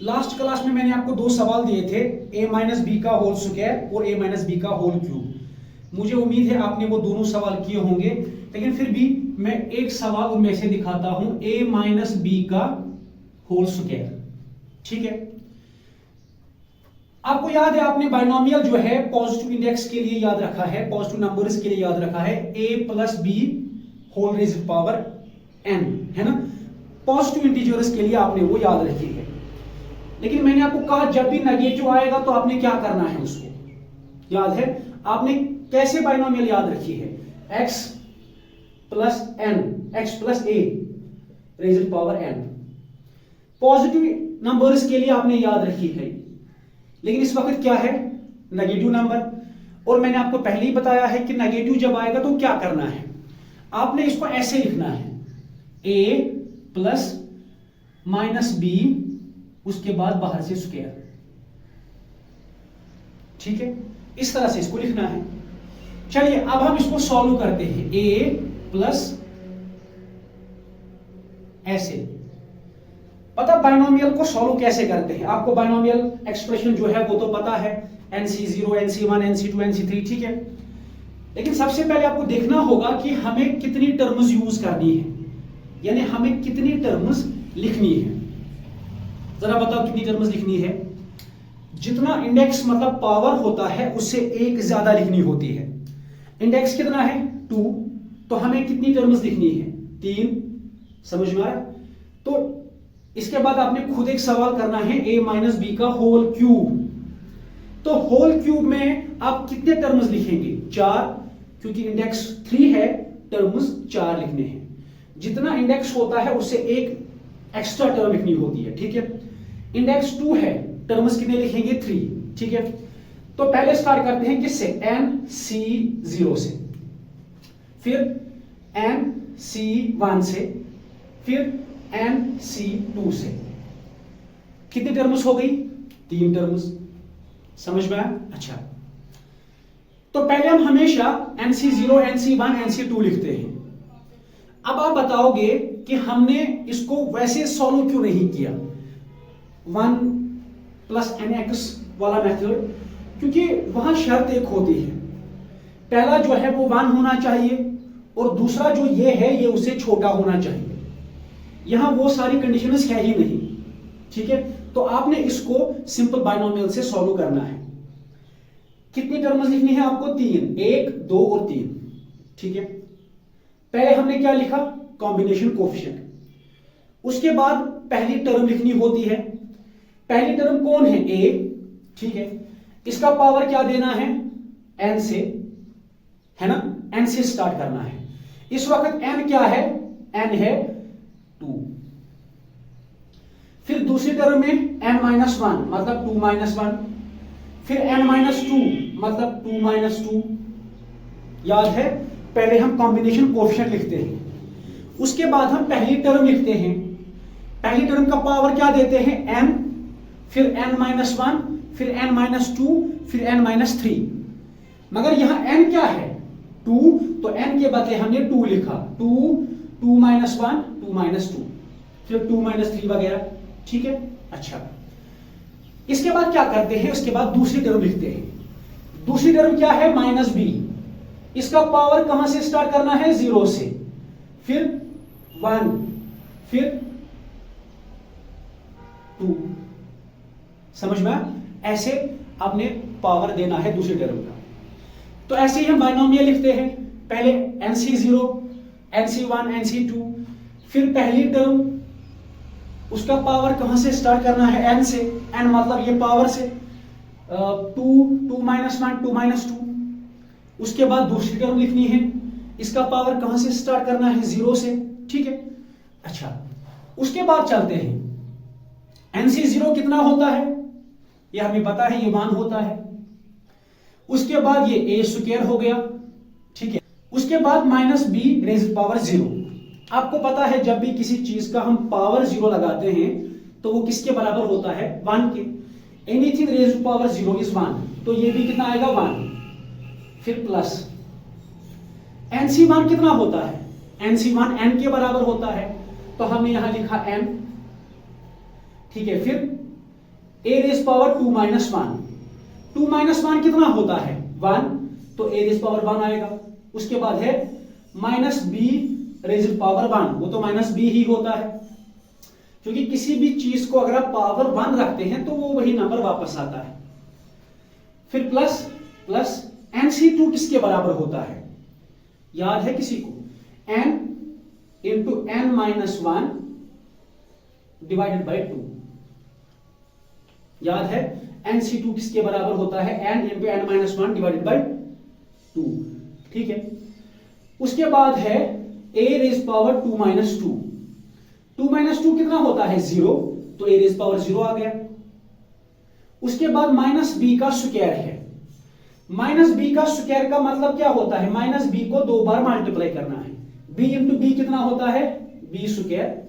Last class में मैंने आपको दो सवाल दिए थे, a माइनस बी का होल स्क्वायर और a माइनस बी का होल क्यूब। मुझे उम्मीद है आपने वो दोनों सवाल किए होंगे, लेकिन फिर भी मैं एक सवाल उनमें से दिखाता हूं, a माइनस बी का होल स्क्वायर। ठीक है, आपको याद है आपने बाइनोमियल जो है पॉजिटिव इंडेक्स के लिए याद रखा है, पॉजिटिव नंबर्स के लिए याद रखा है a plus b whole raised power n, है ना। पॉजिटिव इंटीजर्स के लिए आपने वो याद रखी है। लेकिन मैंने आपको कहा जब भी नेगेटिव आएगा तो आपने क्या करना है, उसको याद है आपने कैसे बाइनोमियल याद रखी है, x plus n, x plus a raised power n। Positive numbers के लिए आपने याद रखी है, लेकिन इस वक्त क्या है, नेगेटिव नंबर। और मैंने आपको पहले ही बताया है कि नेगेटिव जब आएगा तो क्या करना है, आपने इसको ऐसे लिखना है a प्लस माइनस बी, उसके बाद बाहर से स्क्वायर। ठीक है, इस तरह से इसको लिखना है। चलिए अब हम इसको सॉल्व करते हैं, a प्लस ऐसे। पता बाइनोमियल को सॉल्व कैसे करते हैं, आपको बाइनोमियल एक्सप्रेशन जो है वो तो पता है, NC0 NC1 NC2 NC3। ठीक है, लेकिन सबसे पहले आपको देखना होगा कि हमें कितनी टर्म्स यूज करनी है, यानी हमें कितनी टर्म्स लिखनी है। जरा बताओ कितनी टर्म्स लिखनी है। जितना इंडेक्स मतलब पावर होता है उससे एक ज्यादा लिखनी होती है। इंडेक्स कितना है 2, तो हमें कितनी टर्म्स लिखनी है 3। समझ में आया। तो इसके बाद आपने खुद एक सवाल करना है, a माइनस बी का होल क्यूब। तो होल क्यूब में आप कितने टर्म्स लिखेंगे 4, क्योंकि इंडेक्स 3 है, टर्म्स 4 लिखने हैं। जितना इंडेक्स होता है उससे एक एक्स्ट्रा टर्म लिखनी होती है। ठीक है, इंडेक्स 2 है, टर्म्स कितने लिखेंगे 3। ठीक है, तो पहले स्टार्ट करते हैं किससे, NC0 से, फिर NC1 से, फिर NC2 से। कितनी टर्म्स हो गई 3 टर्म्स। समझ में आया। अच्छा, तो पहले हम हमेशा NC0 NC1 NC2 लिखते हैं। अब आप बताओगे कि हमने इसको वैसे सॉल्व क्यों नहीं किया 1 प्लस nx वाला मेथड, क्योंकि वहां शर्त एक होती है, पहला जो है वो 1 होना चाहिए और दूसरा जो ये है ये उससे छोटा होना चाहिए। यहां वो सारी कंडीशंस है ही नहीं। ठीक है, तो आपने इसको सिंपल बाइनोमियल से सॉल्व करना है। कितनी टर्म्स लिखनी है आपको 3, 1 2 और 3। ठीक है, पहले हमने क्या लिखा, कॉम्बिनेशन कोफिशिएंट। उसके बाद पहली टर्म लिखनी होती है। पहली टर्म कौन है a। ठीक है, इसका पावर क्या देना है n से, है ना, n से स्टार्ट करना है। इस वक्त n क्या है, n है 2। फिर दूसरी टर्म में n-1 मतलब 2-1, फिर n-2 मतलब 2-2। याद है, पहले हम कॉम्बिनेशन कोफिशिएंट लिखते हैं, उसके बाद हम पहली टर्म लिखते हैं। पहली टर्म का पावर क्या देते हैं n, फिर n-1, फिर n-2, फिर n-3। मगर यहां n क्या है 2, तो n के बदले हमने 2 लिखा, 2-1 2-2, फिर 2-3 वगैरह। ठीक है, अच्छा, इसके बाद क्या करते हैं, उसके बाद दूसरी टर्म लिखते हैं। दूसरी टर्म क्या है -b। इसका पावर कहां से स्टार्ट करना है 0 से, फिर 1, फिर 2। समझ में, ऐसे आपने पावर देना है दूसरी टर्म का। तो ऐसे ही हम बाइनोमियल लिखते हैं, पहले NC0 NC1 NC2, फिर पहली टर्म उसका पावर कहां से स्टार्ट करना है n से, n मतलब ये पावर से 2-1 2-2। उसके बाद दूसरी टर्म लिखनी है, इसका पावर कहां से स्टार्ट करना है 0 से। ठीक है, अच्छा, उसके बाद चलते हैं। NC0 कितना होता है ये हमें पता है, ये 1 होता है। उसके बाद ये a स्क्वायर हो गया। ठीक है, उसके बाद -b रेज़्ड पावर 0। आपको पता है जब भी किसी चीज का हम पावर 0 लगाते हैं तो वो किसके बराबर होता है 1 के। एनीथिंग रेज़्ड पावर 0 इज 1, तो ये भी कितना आएगा 1। फिर प्लस NC1 कितना होता है, NC1 n के बराबर होता है, तो हमने यहां लिखा n। ठीक है, फिर a raise power 2 minus 1, 2 minus 1 कितना होता है 1, तो a रेज पावर 1 आएगा। उसके बाद है माइनस b रेज पावर 1, वो तो माइनस b ही होता है, क्योंकि किसी भी चीज को अगर आप पावर 1 रखते हैं तो वो वही नंबर वापस आता है। फिर प्लस प्लस nc2 किसके बराबर होता है, याद है किसी को, n into n minus 1 divided by 2, याद है nc2 किसके बराबर होता है, n into n minus 1 divided by 2, ठीक है। उसके बाद है a raise power 2 minus 2, 2 minus 2 कितना होता है 0, तो a रेज पावर 0 आ गया। उसके बाद माइनस b का स्क्वायर है, माइनस b का स्क्वायर का मतलब क्या होता है, माइनस b को 2 बार मल्टीप्लाई करना है, b इंटू b कितना होता है b square,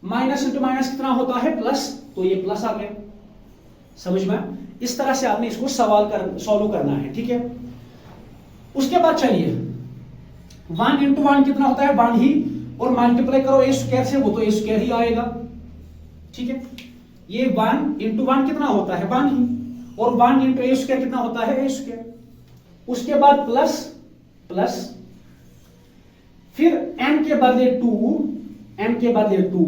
minus into minus कितना होता है प्लस, तो ये प्लस आ गया। समझ में, इस तरह से आपने इसको सॉल्व करना है, ठीक है। उसके बाद चलिए 1 इंटू 1 कितना होता है 1 ही, और मल्टीप्लाई करो a स्क्वायर से, वो तो a स्क्वायर ही आएगा, ठीक है। ये 1 इंटू 1 कितना होता है 1 ही, और 1 इंटू a स्क्वायर कितना होता है a स्क्वायर। उसके बाद प्लस प्लस, फिर n के बदले 2, n के बदले 2,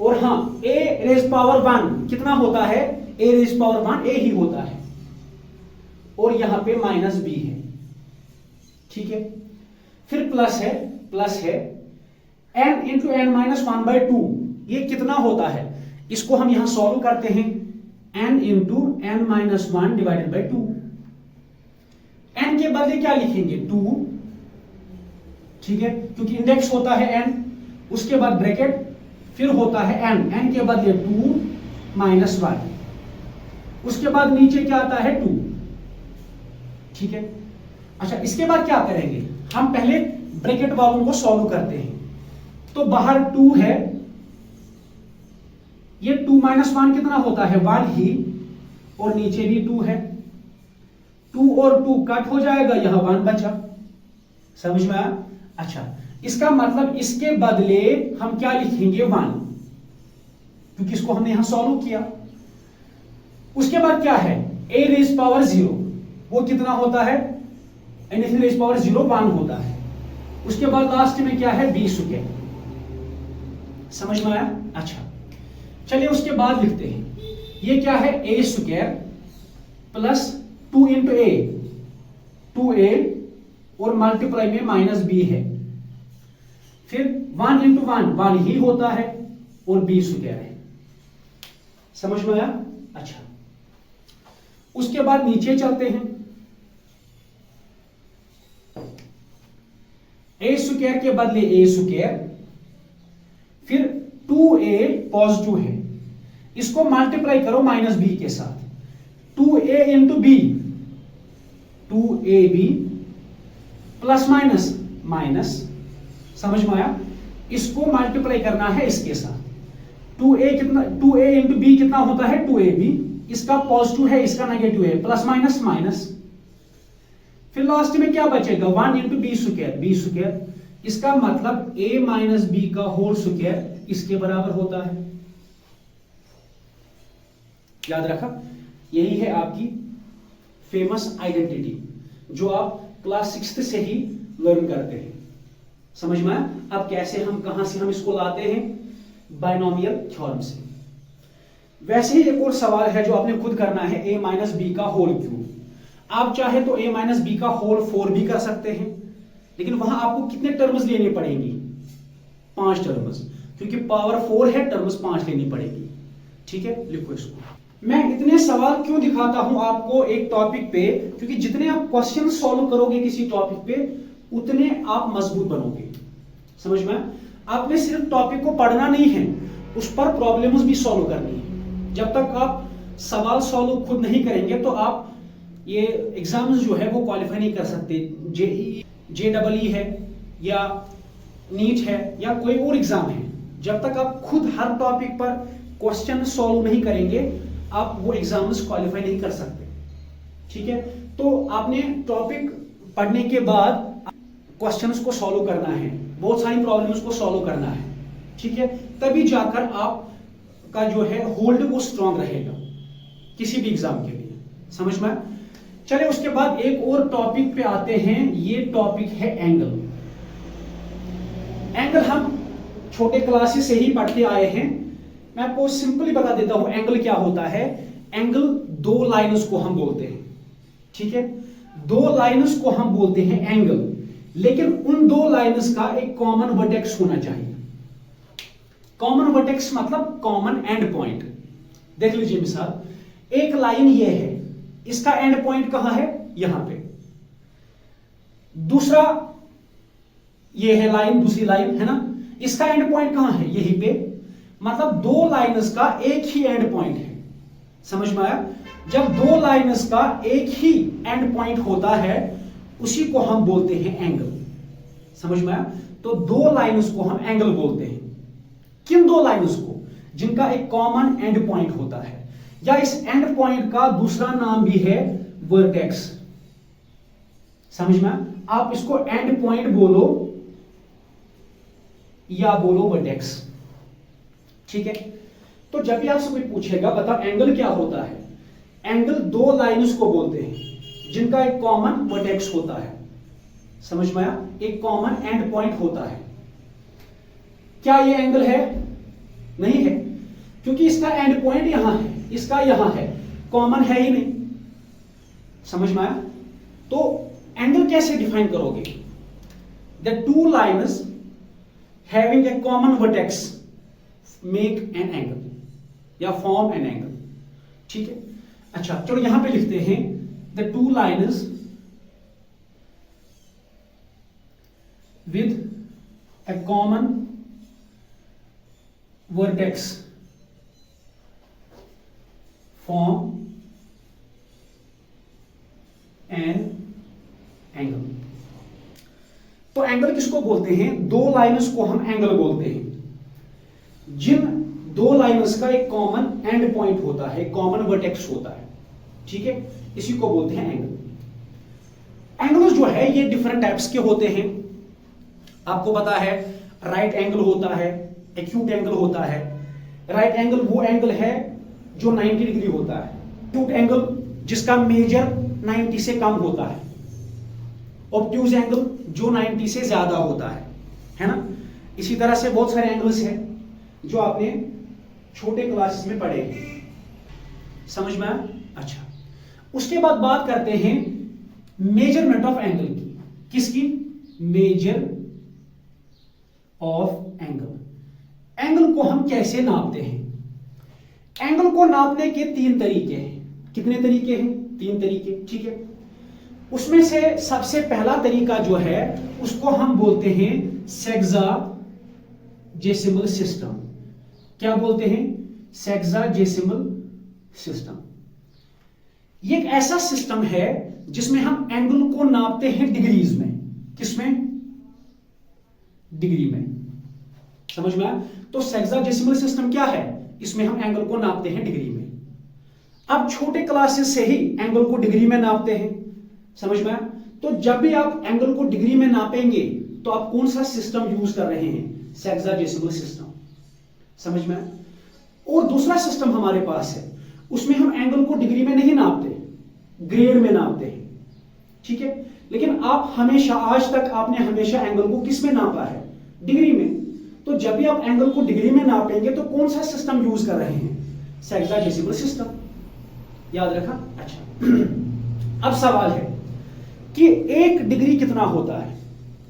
और हाँ a रेज पावर 1 कितना होता है, a रेज पावर 1 a ही होता है, और यहां पे माइनस b है, ठीक है। फिर प्लस है n into n minus 1 by 2, ये कितना होता है, इसको हम यहां सॉल्व करते हैं, n into n minus 1 divided by 2, n के बदले क्या लिखेंगे 2, ठीक है, क्योंकि इंडेक्स होता है n, उसके बाद ब्रैकेट, फिर होता है n के बदले 2 माइनस 1, उसके बाद नीचे क्या आता है 2, ठीक है। अच्छा, इसके बाद क्या करेंगे, हम पहले ब्रैकेट वालों को सॉल्व करते हैं। तो बाहर 2 है, ये 2 माइनस 1 कितना होता है 1 ही, और नीचे भी 2 है, 2 और 2 कट हो जाएगा, यहां 1 बचा। समझ में आया। अच्छा, इसका मतलब इसके बदले हम क्या लिखेंगे 1, क्योंकि इसको हमने यहां सॉल्व किया। उसके बाद क्या है a रेज पावर 0, वो कितना होता है, एनीथिंग रेज पावर 0 1 होता है। उसके बाद लास्ट में क्या है b स्क्वायर। समझ में आया। अच्छा, चलिए उसके बाद लिखते हैं, ये क्या है a square plus 2 into a, 2a, और मल्टीप्लाई में माइनस b है, फिर 1 इंटू 1 1 ही होता है, और b स्क्वायर है। समझ में आया। अच्छा, उसके बाद नीचे चलते हैं, a स्क्वायर के बदले a स्क्वायर, फिर 2a पॉजिटिव है, इसको मल्टीप्लाई करो माइनस b के साथ, 2a into b, 2ab plus minus minus, समझ में आया। इसको मल्टीप्लाई करना है इसके साथ, 2a कितना, 2a इंटू b कितना होता है 2ab, इसका पॉजिटिव है इसका नेगेटिव है, प्लस माइनस माइनस, फिर लास्ट में क्या बचेगा 1 इंटू b स्क्वायर, इसका मतलब a माइनस b का होल स्क्वायर इसके बराबर होता है। याद रखा, यही है आपकी फेमस आइडेंटिटी जो आप क्लास 6 से ही लर्न करते हैं। समझ में आया। अब कैसे हम कहां से हम इसको लाते हैं, बाइनोमियल थ्योरम से। वैसे ही एक और सवाल है जो आपने खुद करना है, a माइनस बी का होल क्यूब। आप चाहे तो a माइनस बी का होल 4 भी कर सकते हैं, लेकिन वहां आपको कितने टर्म्स लेनी पड़ेंगी, 5 टर्म्स, क्योंकि पावर 4 है, टर्म्स 5 लेनी पड़ेगी। ठीक है, लिखो इसको। मैं इतने सवाल क्यों दिखाता हूं आपको एक टॉपिक पे, क्योंकि जितने आप क्वेश्चन सॉल्व करोगे किसी टॉपिक पे उतने आप मजबूत बनोगे। समझ में। आपने सिर्फ टॉपिक को पढ़ना नहीं है, उस पर प्रॉब्लम्स भी सॉल्व करनी है। जब तक आप सवाल सॉल्व खुद नहीं करेंगे तो आप ये एग्जाम्स जो है वो क्वालिफाई नहीं कर सकते। JEE है या नीट है या कोई और एग्जाम है, जब तक आप खुद हर टॉपिक पर क्वेश्चन सॉल्व नहीं करेंगे आप वो एग्जाम्स क्वालिफाई नहीं कर सकते। ठीक है, तो आपने टॉपिक पढ़ने के बाद क्वेश्चंस को सॉल्व करना है, बहुत सारी प्रॉब्लम्स को सॉल्व करना है। ठीक है, तभी जाकर आप का जो है होल्ड वो स्ट्रांग रहेगा किसी भी एग्जाम के लिए। समझ में? चलिए उसके बाद एक और टॉपिक पे आते हैं, ये टॉपिक है एंगल। एंगल हम छोटे क्लासेस से ही पढ़ते आए हैं। मैं आपको सिंपली बता देता हूं एंगल क्या होता है। एंगल दो लाइन्स को हम बोलते हैं, ठीक है, दो लाइन्स को हम बोलते हैं एंगल, लेकिन उन दो लाइन्स का एक कॉमन वर्टेक्स होना चाहिए। कॉमन वर्टेक्स मतलब कॉमन एंड पॉइंट। देख लीजिए मिसाल, एक लाइन ये है, इसका एंड पॉइंट कहां है? यहां पे। दूसरा ये है लाइन, दूसरी लाइन है ना, इसका एंड पॉइंट कहां है? यहीं पे। मतलब दो लाइन्स का एक ही एंड पॉइंट है। समझ में आया? जब दो लाइन्स का एक ही एंड पॉइंट होता है उसी को हम बोलते हैं एंगल। समझ में आया? तो दो लाइन्स को हम एंगल बोलते हैं। किन दो लाइन्स को? जिनका एक कॉमन एंड पॉइंट होता है, या इस एंड पॉइंट का दूसरा नाम भी है वर्टेक्स। समझ में? आप इसको एंड पॉइंट बोलो या बोलो वर्टेक्स, ठीक है। तो जब भी आपसे कोई पूछेगा बता एंगल क्या होता है, एंगल दो लाइन्स को बोलते हैं जिनका एक कॉमन वर्टेक्स होता है। समझ में आया? एक कॉमन एंड पॉइंट होता है। क्या ये एंगल है? नहीं है, क्योंकि इसका एंड पॉइंट यहां है, इसका यहां है, कॉमन है ही नहीं। समझ में आया? तो एंगल कैसे डिफाइन करोगे? The two lines having a common vertex make an angle या फॉर्म एन एंगल, ठीक है। अच्छा चलो यहां पे लिखते हैं the two lines with a common vertex form an angle। तो एंगल किसको बोलते हैं? दो लाइन्स को हम एंगल बोलते हैं जिन दो लाइन्स का एक कॉमन एंड पॉइंट होता है, कॉमन वर्टेक्स होता है, ठीक है, इसी को बोलते हैं एंगल। एंगल्स जो है ये डिफरेंट टाइप्स के होते हैं। आपको पता है राइट एंगल होता है, एक्यूट एंगल होता है। राइट एंगल वो एंगल है जो 90 डिग्री होता है, एक्यूट एंगल जिसका मेजर 90 से कम होता है, ऑब्ट्यूज एंगल जो 90 से ज्यादा होता है ना। इसी तरह से बहुत सारे एंगल्स हैं जो आपने छोटे क्लासेस में पढ़े हैं। समझ में आया? अच्छा उसके बाद बात करते हैं मेजरमेंट ऑफ एंगल की। किसकी? Measure of angle. एंगल को हम कैसे नापते हैं? एंगल को नापने के तीन तरीके हैं। कितने तरीके हैं? तीन तरीके, ठीक है। उसमें से सबसे पहला तरीका जो है उसको हम बोलते हैं सेक्साजेसिमल सिस्टम। क्या बोलते हैं? Sexagesimal system. ये एक ऐसा सिस्टम है जिसमें हम एंगल को नापते हैं डिग्रीज में। किसमें? डिग्री में। समझ में आया? तो सेक्साजेसिमल सिस्टम क्या है? इसमें हम एंगल को नापते हैं डिग्री में। अब छोटे क्लासेस से ही एंगल को डिग्री में नापते हैं। समझ में आया? तो जब भी आप एंगल को डिग्री में नापेंगे तो आप कौन सा सिस्टम यूज कर रहे हैं? Sexagesimal system. समझ में आया? और दूसरा सिस्टम हमारे पास है, उसमें हम एंगल को डिग्री में नहीं नापते, ग्रेड में नापते हैं, ठीक है। लेकिन आप हमेशा, आज तक आपने हमेशा एंगल को किस में नापा है? डिग्री में। तो जब भी आप एंगल को डिग्री में नापेंगे तो कौन सा सिस्टम यूज कर रहे हैं? Sexagesimal system. याद रखा? अच्छा अब सवाल है कि एक डिग्री कितना होता है?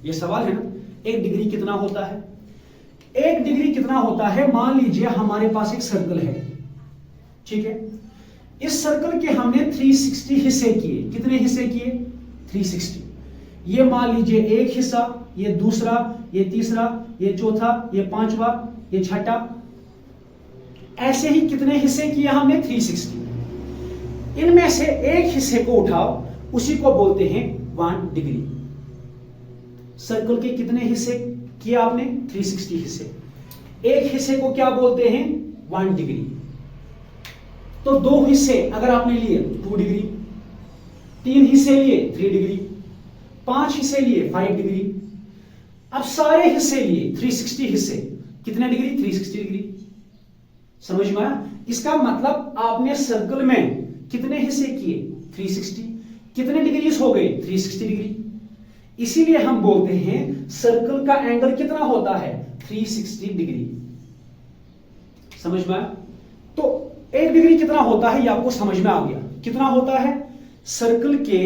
यह सवाल है ना, एक डिग्री कितना होता है? एक डिग्री कितना होता है? मान लीजिए हमारे पास एक सर्कल है, ठीक है। इस सर्कल के हमने 360 हिस्से किए। कितने हिस्से किए? 360। ये मान लीजिए एक हिस्सा, ये दूसरा, ये तीसरा, ये चौथा, ये पांचवा, ये छठा, ऐसे ही कितने हिस्से किए हमने? 360। इनमें से एक हिस्से को उठाओ, उसी को बोलते हैं 1 डिग्री। सर्कल के कितने हिस्से किए आपने? 360 हिस्से। एक हिस्से को क्या बोलते हैं? 1 डिग्री। तो दो हिस्से अगर आपने लिए 2 डिग्री, 3 हिस्से लिए 3 डिग्री, 5 हिस्से लिए 5 डिग्री। अब सारे हिस्से लिए 360 हिस्से, कितने डिग्री? 360 डिग्री। समझ में आया? इसका मतलब आपने सर्कल में कितने हिस्से किए? 360। कितने डिग्रीज हो गए? 360 डिग्री। इसीलिए हम बोलते हैं सर्कल का एंगल कितना होता है? 360 डिग्री। समझ में आया? तो 1 डिग्री कितना होता है ये आपको समझ में आ गया। कितना होता है? सर्कल के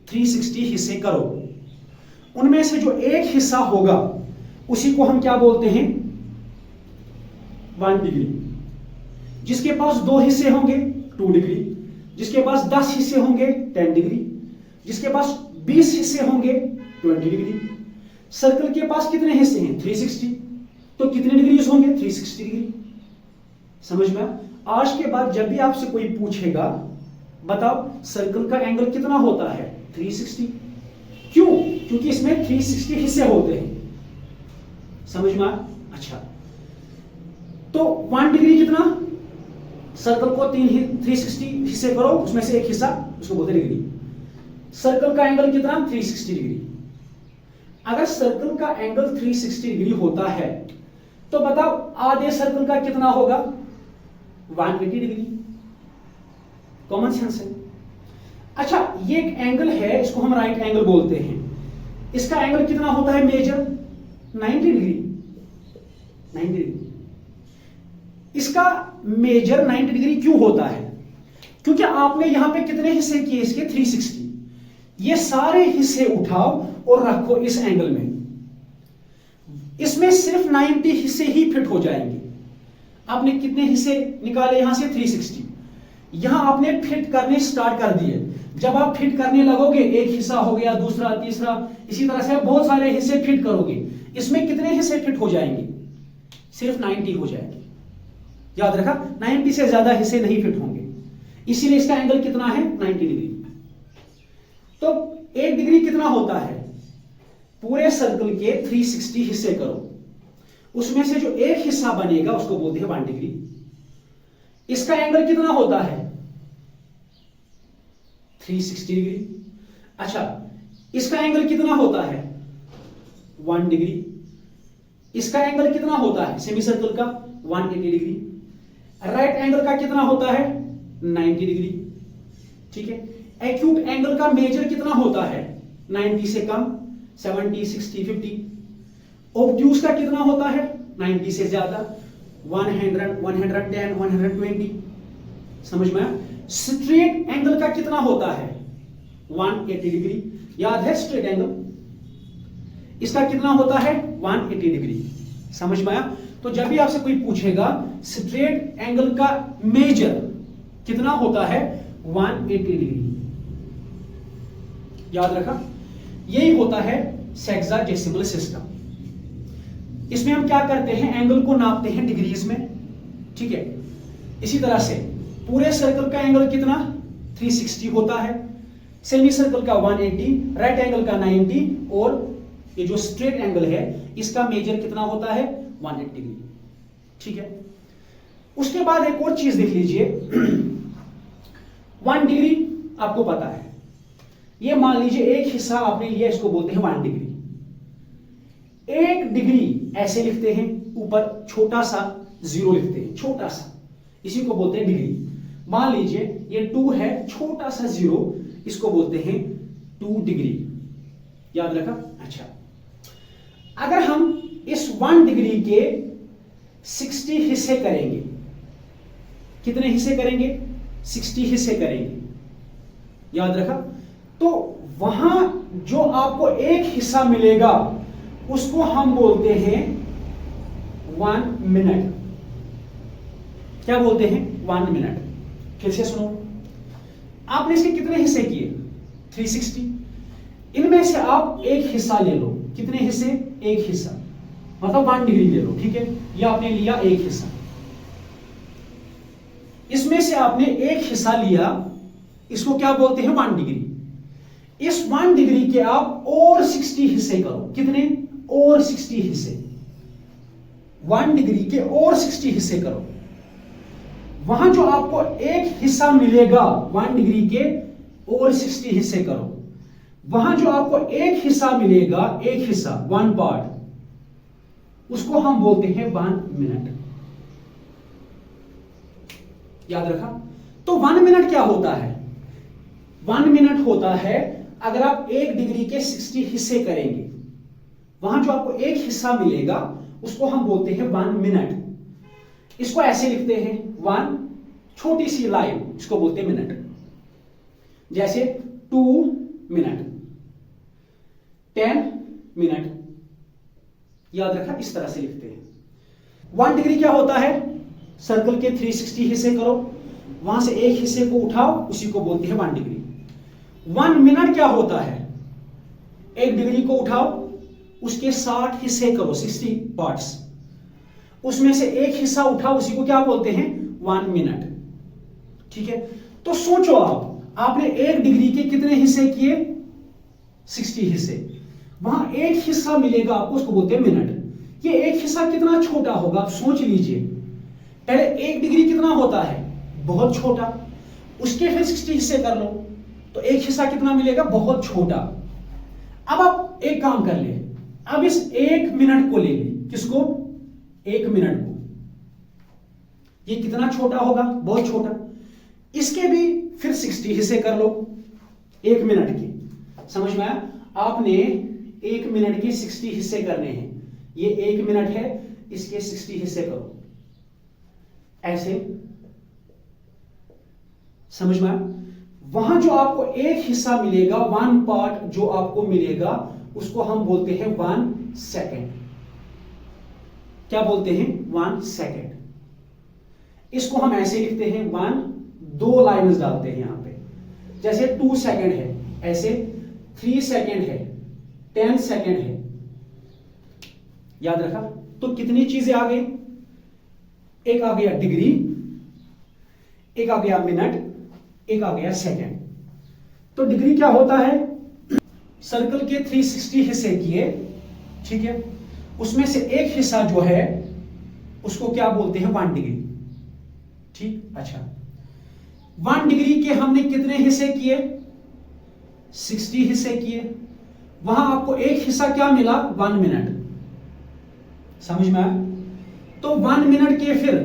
360 हिस्से करो, उनमें से जो एक हिस्सा होगा उसी को हम क्या बोलते हैं? 1 डिग्री। जिसके पास 2 हिस्से होंगे 2 डिग्री, जिसके पास 10 हिस्से होंगे 10 डिग्री, जिसके पास 20 हिस्से होंगे 20 डिग्री। सर्कल के पास कितने हिस्से हैं? 360, तो कितने डिग्रीज होंगे? 360 डिग्री। समझ में? आज के बाद जब भी आपसे कोई पूछेगा बताओ सर्कल का एंगल कितना होता है? 360। क्यों? क्योंकि इसमें 360 हिस्से होते हैं। समझ में? अच्छा, तो 1 डिग्री कितना? सर्कल को 360 हिस्से करो, उसमें से एक हिस्सा उसको बोलते हैं डिग्री। सर्कल का एंगल कितना? 360 डिग्री। अगर सर्कल का एंगल 360 डिग्री होता है तो बताओ आधे सर्कल का कितना होगा? 180 डिग्री। कॉमन सेंस है। अच्छा, ये एक एंगल है, इसको हम राइट एंगल बोलते हैं। इसका एंगल कितना होता है मेजर? 90 डिग्री। 90 डिग्री। इसका मेजर 90 डिग्री क्यों होता है? क्योंकि आपने यहां पे कितने हिस्से किए इसके? 360। ये सारे हिस्से उठाओ और रखो इस एंगल में, इसमें सिर्फ 90 हिस्से ही फिट हो जाएंगे। आपने कितने हिस्से निकाले यहां से? 360। यहां आपने फिट करने स्टार्ट कर दिए। जब आप फिट करने लगोगे, एक हिस्सा हो गया, दूसरा, तीसरा, इसी तरह से बहुत सारे हिस्से फिट करोगे। इसमें कितने हिस्से फिट हो जाएंगे? सिर्फ 90 हो जाएंगे। याद रखा, 90 से ज्यादा हिस्से नहीं फिट होंगे। इसीलिए इसका एंगल कितना है? 90 डिग्री। तो 1 डिग्री कितना होता है? पूरे सर्कल के 360 हिस्से करो, उसमें से जो एक हिस्सा बनेगा उसको बोलते हैं 1 डिग्री। इसका एंगल कितना होता है? 360 डिग्री। अच्छा, इसका एंगल कितना होता है? 1 डिग्री। इसका एंगल कितना होता है सेमी सर्कल का? 180 डिग्री। राइट एंगल का कितना होता है? 90 डिग्री। ठीक है। एक्यूट एंगल का मेजर कितना होता है? 90 से कम, 70, 60, 50। ऑब्ट्यूज का कितना होता है? 90 से ज्यादा, 100, 110, 120। समझ में? स्ट्रेट एंगल का कितना होता है? 180 डिग्री। याद है स्ट्रेट एंगल? इसका कितना होता है? 180 डिग्री। समझ में आया? तो जब भी आपसे कोई पूछेगा स्ट्रेट एंगल का मेजर कितना होता है? 180 डिग्री। याद रखा? यही होता है सेक्साडेसिमल सिस्टम। इसमें हम क्या करते हैं? एंगल को नापते हैं डिग्रीज में। ठीक है। इसी तरह से पूरे सर्कल का एंगल कितना? 360 होता है। सेमी सर्कल का 180, राइट एंगल का 90 और ये जो स्ट्रेट एंगल है इसका मेजर कितना होता है? 180 डिग्री। ठीक है। उसके बाद एक और चीज देख लीजिए। 1 डिग्री आपको पता है, ये मान लीजिए एक हिस्सा आपने लिया, इसको बोलते हैं 1 डिग्री। 1 डिग्री ऐसे लिखते हैं, ऊपर छोटा सा 0 लिखते हैं, छोटा सा, इसी को बोलते हैं डिग्री। मान लीजिए ये 2 है, छोटा सा 0, इसको बोलते हैं 2 डिग्री। याद रखा? अच्छा, अगर हम इस 1 डिग्री के 60 हिस्से करेंगे, कितने हिस्से करेंगे? 60 हिस्से करेंगे। याद रखा? तो वहां जो आपको एक हिस्सा मिलेगा उसको हम बोलते हैं 1 मिनट। क्या बोलते हैं? 1 मिनट। फिर से सुनो, आपने इसके कितने हिस्से किए? 360। इनमें से आप एक हिस्सा ले लो। कितने हिस्से? एक हिस्सा, मतलब 1 डिग्री ले लो। ठीक है, ये आपने लिया एक हिस्सा। इसमें से आपने एक हिस्सा लिया, इसको क्या बोलते हैं? 1 डिग्री। इस 1 डिग्री के आप और 60 हिस्से करो। कितने? और 60 हिस्से। 1 डिग्री के और 60 हिस्से करो। वहां जो आपको एक हिस्सा मिलेगा 1 डिग्री के और 60 हिस्से करो, वहां जो आपको एक हिस्सा मिलेगा, एक हिस्सा, 1 पार्ट, उसको हम बोलते हैं 1 मिनट। याद रखा। तो 1 मिनट क्या होता है? 1 मिनट होता है अगर आप 1 डिग्री के 60 हिस्से करेंगे, वहां जो आपको एक हिस्सा मिलेगा उसको हम बोलते हैं 1 मिनट। इसको ऐसे लिखते हैं 1, छोटी सी लाइन, इसको बोलते हैं मिनट। जैसे 2 मिनट, 10 मिनट, याद रखा, इस तरह से लिखते हैं। 1 डिग्री क्या होता है? सर्कल के 360 हिस्से करो, वहां से एक हिस्से को उठाओ, उसी को बोलते हैं 1 डिग्री। 1 मिनट क्या होता है? 1 डिग्री को उठाओ, उसके 60 हिस्से करो, 60 पार्ट्स, उसमें से एक हिस्सा उठाओ, उसी को क्या बोलते हैं? 1 मिनट। ठीक है, तो सोचो आपने 1 डिग्री के कितने हिस्से किए? 60 हिस्से। वहां एक हिस्सा मिलेगा आपको, उसको बोलते हैं मिनट। ये एक हिस्सा कितना छोटा होगा आप सोच लीजिए। पहले 1 डिग्री कितना होता है? बहुत छोटा। उसके फिर 60 हिस्से कर लो तो एक हिस्सा कितना मिलेगा? बहुत छोटा। अब आप एक काम कर ले, अब इस 1 मिनट को ले ले। किसको? 1 मिनट को। ये कितना छोटा होगा? बहुत छोटा। इसके भी फिर 60 हिस्से कर लो 1 मिनट के। समझ में आया? आपने 1 मिनट के 60 हिस्से करने हैं। ये 1 मिनट है, इसके 60 हिस्से करो ऐसे। समझ में आया? वहां जो आपको एक हिस्सा मिलेगा, 1 पार्ट जो आपको मिलेगा, उसको हम बोलते हैं 1 सेकेंड। क्या बोलते हैं? 1 सेकेंड। इसको हम ऐसे लिखते हैं 1, 2 लाइन्स डालते हैं यहां पे। जैसे 2 सेकेंड है, ऐसे 3 सेकेंड है, 10 सेकेंड है। याद रखा? तो कितनी चीजें आ गई? एक आ गया डिग्री, एक आ गया मिनट, एक आ गया सेकेंड। तो डिग्री क्या होता है? सर्कल के 360 हिस्से किए, ठीक है, उसमें से एक हिस्सा जो है उसको क्या बोलते हैं? 1 डिग्री। ठीक, अच्छा, 1 डिग्री के हमने कितने हिस्से किए? 60 हिस्से किए। वहां आपको एक हिस्सा क्या मिला? 1 मिनट। समझ में आया? तो 1 मिनट के फिर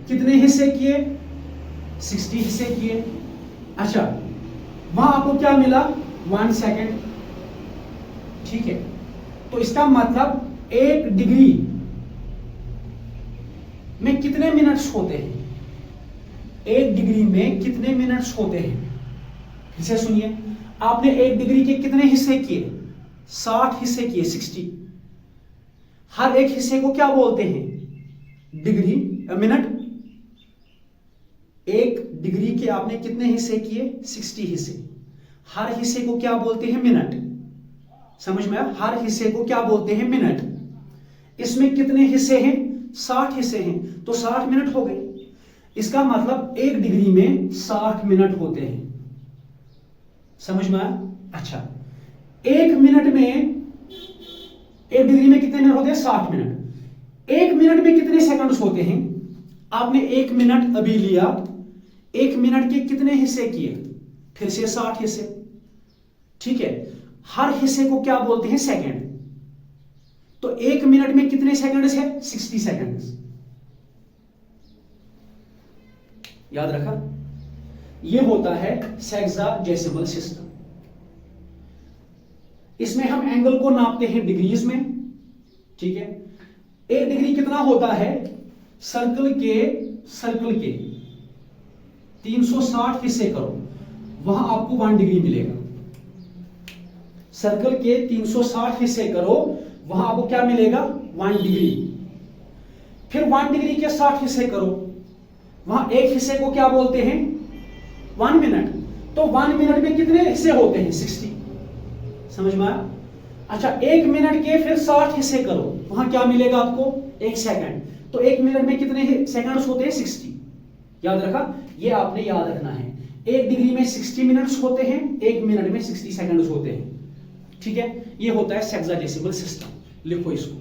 कितने हिस्से किए? 60 हिस्से किए। अच्छा, वहां आपको क्या मिला? 1 सेकेंड। ठीक है, तो इसका मतलब 1 डिग्री में कितने मिनट्स होते हैं? 1 डिग्री में कितने मिनट्स होते हैं? फिर से सुनिए, आपने 1 डिग्री के कितने हिस्से किए? 60 हिस्से किए, 60। हर एक हिस्से को क्या बोलते हैं? Degree, minute. 1 डिग्री के आपने कितने हिस्से किए? 60 हिस्से। हर हिस्से को क्या बोलते हैं? मिनट। समझ में आया? हर हिस्से को क्या बोलते हैं? मिनट। इसमें कितने हिस्से हैं? 60 हिस्से हैं, तो 60 मिनट हो गए। इसका मतलब 1 डिग्री में 60 मिनट होते हैं। समझ में आया? अच्छा, 1 मिनट में, 1 डिग्री में कितने मिनट होते हैं? 60 मिनट। 1 मिनट में कितने सेकंड्स होते हैं? आपने 1 मिनट अभी लिया, 1 मिनट के कितने हिस्से किए? फिर से 60 हिस्से। ठीक है, हर हिस्से को क्या बोलते हैं? सेकंड। तो 1 मिनट में कितने सेकंड्स है? 60 सेकंड्स। याद रखा? यह होता है सेक्साडेसिमल सिस्टम। इसमें हम एंगल को नापते हैं डिग्रीज में। ठीक है, 1 डिग्री कितना होता है? सर्कल के 360 हिस्से करो, वहां आपको 1 डिग्री मिलेगा। सर्कल के 360 हिस्से करो, वहां आपको क्या मिलेगा? 1 डिग्री। फिर 1 डिग्री के 60 हिस्से करो, वहां एक हिस्से को क्या बोलते हैं? 1 मिनट। तो 1 मिनट में कितने हिस्से होते हैं? 60। समझ में आया? अच्छा, 1 मिनट के फिर 60 हिस्से करो, वहां क्या मिलेगा आपको? 1 सेकंड। तो 1 मिनट में कितने सेकंड्स होते हैं? 60। याद रखा? ये आपने याद रखना है। 1 डिग्री में 60 मिनट्स होते हैं, 1 मिनट में 60 सेकंड्स होते हैं। ठीक है, ये होता है सेक्साडेसिमल सिस्टम। लिखो इसको।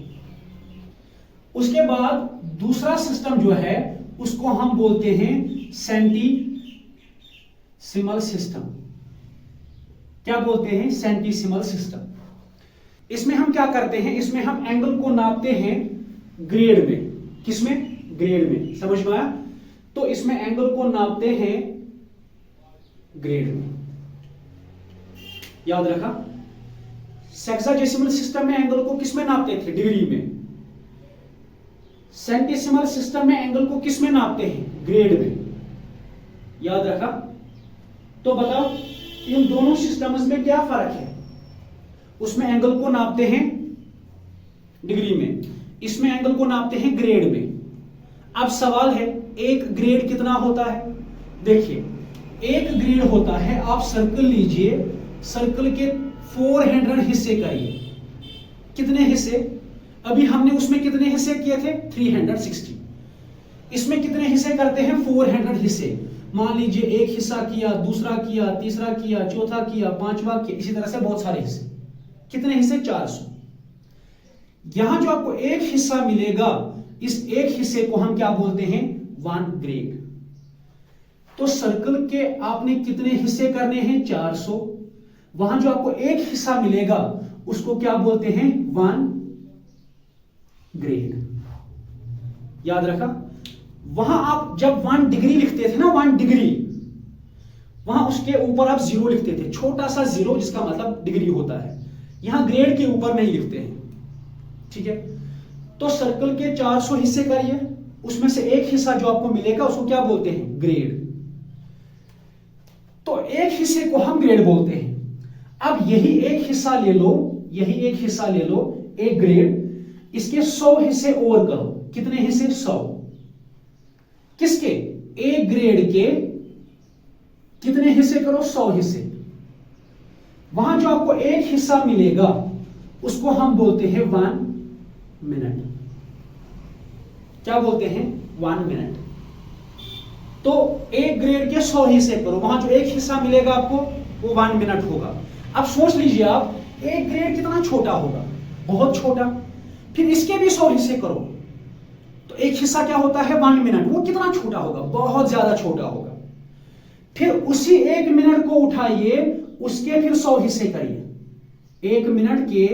उसके बाद दूसरा सिस्टम जो है उसको हम बोलते हैं सेंटीसिमल सिस्टम। क्या बोलते हैं? सेंटीसिमल सिस्टम। इसमें हम क्या करते हैं? इसमें हम एंगल को नापते हैं ग्रेड में। किसमें? ग्रेड में। समझ में आया? तो इसमें एंगल को नापते हैं ग्रेड में। याद रखा, सेक्साडेसिमल सिस्टम में एंगल को किस में नापते थे? डिग्री में। सेंटिसिमल सिस्टम में एंगल को किस में नापते हैं? ग्रेड में। याद रखा। तो बताओ इन दोनों सिस्टम्स में क्या फर्क है? उसमें एंगल को नापते हैं डिग्री में, इसमें एंगल को नापते हैं ग्रेड में। अब सवाल है, एक ग्रेड कितना होता है? देखिए, एक ग्रेड होता है, आप सर्कल लीजिए, सर्कल के 400 हिस्से करिए। कितने हिस्से? अभी हमने उसमें कितने हिस्से किए थे? 360। इसमें कितने हिस्से करते हैं? 400 हिस्से। मान लीजिए एक हिस्सा किया, दूसरा किया, तीसरा किया, चौथा किया, पांचवा किया, इसी तरह से बहुत सारे हिस्से। कितने हिस्से? 400। यहां जो आपको एक हिस्सा मिलेगा, इस एक हिस्से को हम क्या बोलते हैं? 1 ग्रेड। तो सर्कल के आपने कितने हिस्से करने हैं? 400। वहां जो आपको एक हिस्सा मिलेगा उसको क्या बोलते हैं? 1 ग्रेड। याद रखा। वहां आप जब 1 डिग्री लिखते थे ना, 1 डिग्री, वहां उसके ऊपर आप 0 लिखते थे, छोटा सा 0, जिसका मतलब डिग्री होता है। यहां ग्रेड के ऊपर नहीं लिखते हैं, ठीक है। तो सर्कल के 400 हिस्से करिए, उसमें से एक हिस्सा जो आपको मिलेगा उसको क्या बोलते हैं? ग्रेड। तो एक हिस्से को हम ग्रेड बोलते हैं। अब यही एक हिस्सा ले लो, यही एक हिस्सा ले लो, एक ग्रेड, इसके 100 हिस्से और करो। कितने हिस्से? 100। किसके? एक ग्रेड के कितने हिस्से करो? 100 हिस्से। वहां जो आपको एक हिस्सा मिलेगा उसको हम बोलते हैं 1 मिनट। क्या बोलते हैं? 1 मिनट। तो एक ग्रेड के 100 हिस्से करो, वहां जो एक हिस्सा मिलेगा आपको वो 1 मिनट होगा। अब सोच लीजिए आप, एक ग्रेड कितना छोटा होगा? बहुत छोटा। फिर इसके भी 100 हिस्से करो, तो एक हिस्सा क्या होता है? 1 मिनट। वो कितना छोटा होगा? बहुत ज्यादा छोटा होगा। फिर उसी 1 मिनट को उठाइए, उसके फिर 100 हिस्से करिए। 1 मिनट के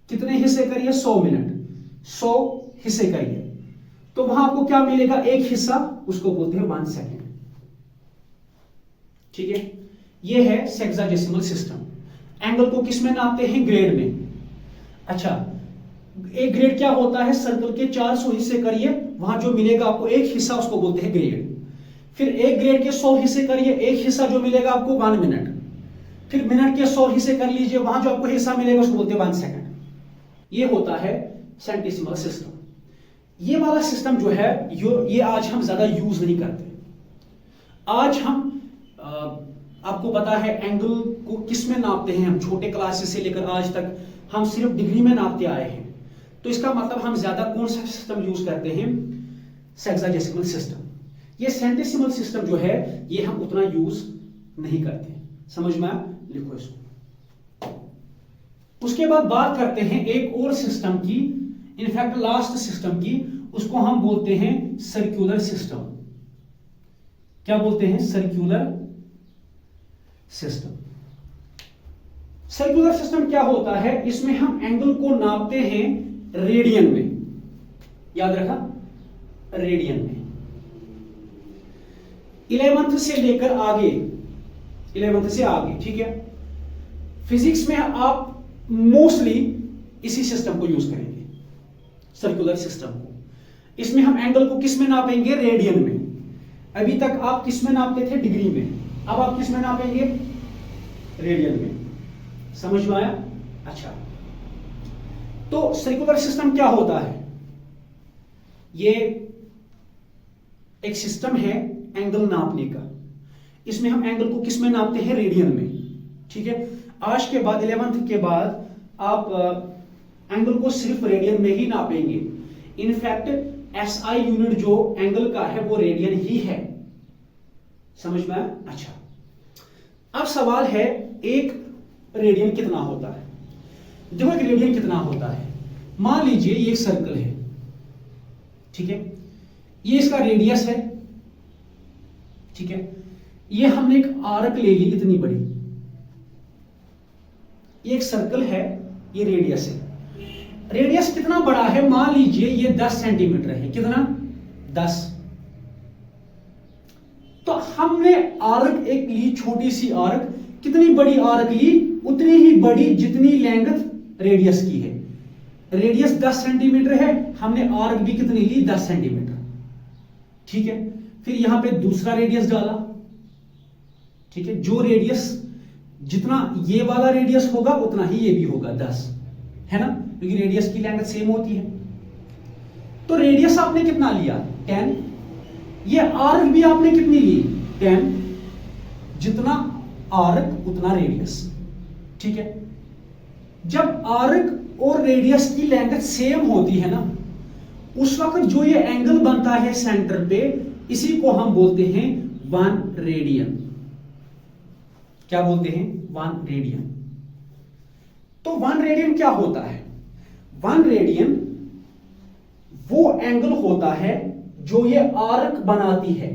कितने हिस्से करिए? 100 मिनट, 100 हिस्से करिए, तो वहां आपको क्या मिलेगा? एक हिस्सा, उसको बोलते हैं 1 सेकेंड। ठीक है, यह है सेक्साडेसिमल सिस्टम। एंगल को किस में नापते हैं? ग्रेड में। अच्छा, एक ग्रेड क्या होता है? सर्कल के 400 हिस्से करिए, वहां जो मिलेगा आपको एक हिस्सा, उसको बोलते हैं ग्रेड। फिर एक ग्रेड के 100 हिस्से करिए, एक हिस्सा जो मिलेगा आपको 1 मिनट। फिर मिनट के 100 हिस्से कर लीजिए, वहां जो आपको हिस्सा मिलेगा उसको बोलते हैं 1 सेकेंड। ये होता है सेंटिसिमल सिस्टम। ये वाला सिस्टम जो है ये आज हम ज्यादा यूज नहीं करते। आज हम आपको पता है एंगल को किस में नापते हैं? हम छोटे क्लासेस से लेकर आज तक हम सिर्फ डिग्री में नापते आए हैं। तो इसका मतलब हम ज्यादा कौन सा सिस्टम यूज करते हैं? Sexagesimal system. ये सेंटिसिमल सिस्टम जो है ये हम उतना यूज नहीं करते। समझ में आया? लिखो इसको। उसके बाद बात करते हैं एक और सिस्टम की, इनफैक्ट लास्ट सिस्टम की, उसको हम बोलते हैं सर्कुलर सिस्टम। क्या बोलते हैं? Circular system. सर्कुलर सिस्टम क्या होता है? इसमें हम एंगल को नापते हैं रेडियन में। याद रखा, रेडियन में। 11th से लेकर आगे, 11th से आगे, ठीक है। फिजिक्स में आप मोस्टली इसी सिस्टम को यूज करेंगे, सर्कुलर सिस्टम को। इसमें हम एंगल को किस में नापेंगे? रेडियन में। अभी तक आप किस में नापते थे? डिग्री में। अब आप किस में नापेंगे? रेडियन में। समझ में आया? अच्छा, तो सर्कुलर सिस्टम क्या होता है? ये एक सिस्टम है एंगल नापने का। इसमें हम एंगल को किस में नापते हैं? रेडियन में। ठीक है, आज के बाद 11th के बाद आप एंगल को सिर्फ रेडियन में ही नापेंगे। इनफैक्ट एसआई यूनिट जो एंगल का है वो रेडियन ही है। समझ में आया? अच्छा, अब सवाल है एक रेडियन कितना होता है? देखो एक रेडियन कितना होता है। मान लीजिए ये एक सर्कल है, ठीक है, ये इसका रेडियस है, ठीक है। ये हमने एक आर्क ले ली इतनी बड़ी, ये एक सर्कल है, ये रेडियस है। रेडियस कितना बड़ा है? मान लीजिए ये 10 सेंटीमीटर है। कितना? 10। तो हमने आर्क एक ली, छोटी सी आर्क, कितनी बड़ी आर्क ली, उतनी ही बड़ी जितनी लेंथ रेडियस की है। रेडियस 10 सेंटीमीटर है, हमने आर्क भी कितनी ली, 10 सेंटीमीटर। ठीक है, फिर यहां पे दूसरा रेडियस डाला। ठीक है, जो रेडियस, जितना ये वाला रेडियस होगा उतना ही ये भी होगा 10, है ना, क्योंकि रेडियस की लेंथ सेम होती है। तो रेडियस आपने कितना लिया, 10। ये आर्क भी आपने कितनी ली, 10। जितना आर्क उतना रेडियस। ठीक है, जब आर्क और रेडियस की लेंथ सेम होती है ना, उस वक्त जो ये एंगल बनता है सेंटर पे, इसी को हम बोलते हैं 1 रेडियन। क्या बोलते हैं, 1 रेडियन। तो 1 रेडियन क्या होता है, 1 रेडियन वो एंगल होता है जो ये आर्क बनाती है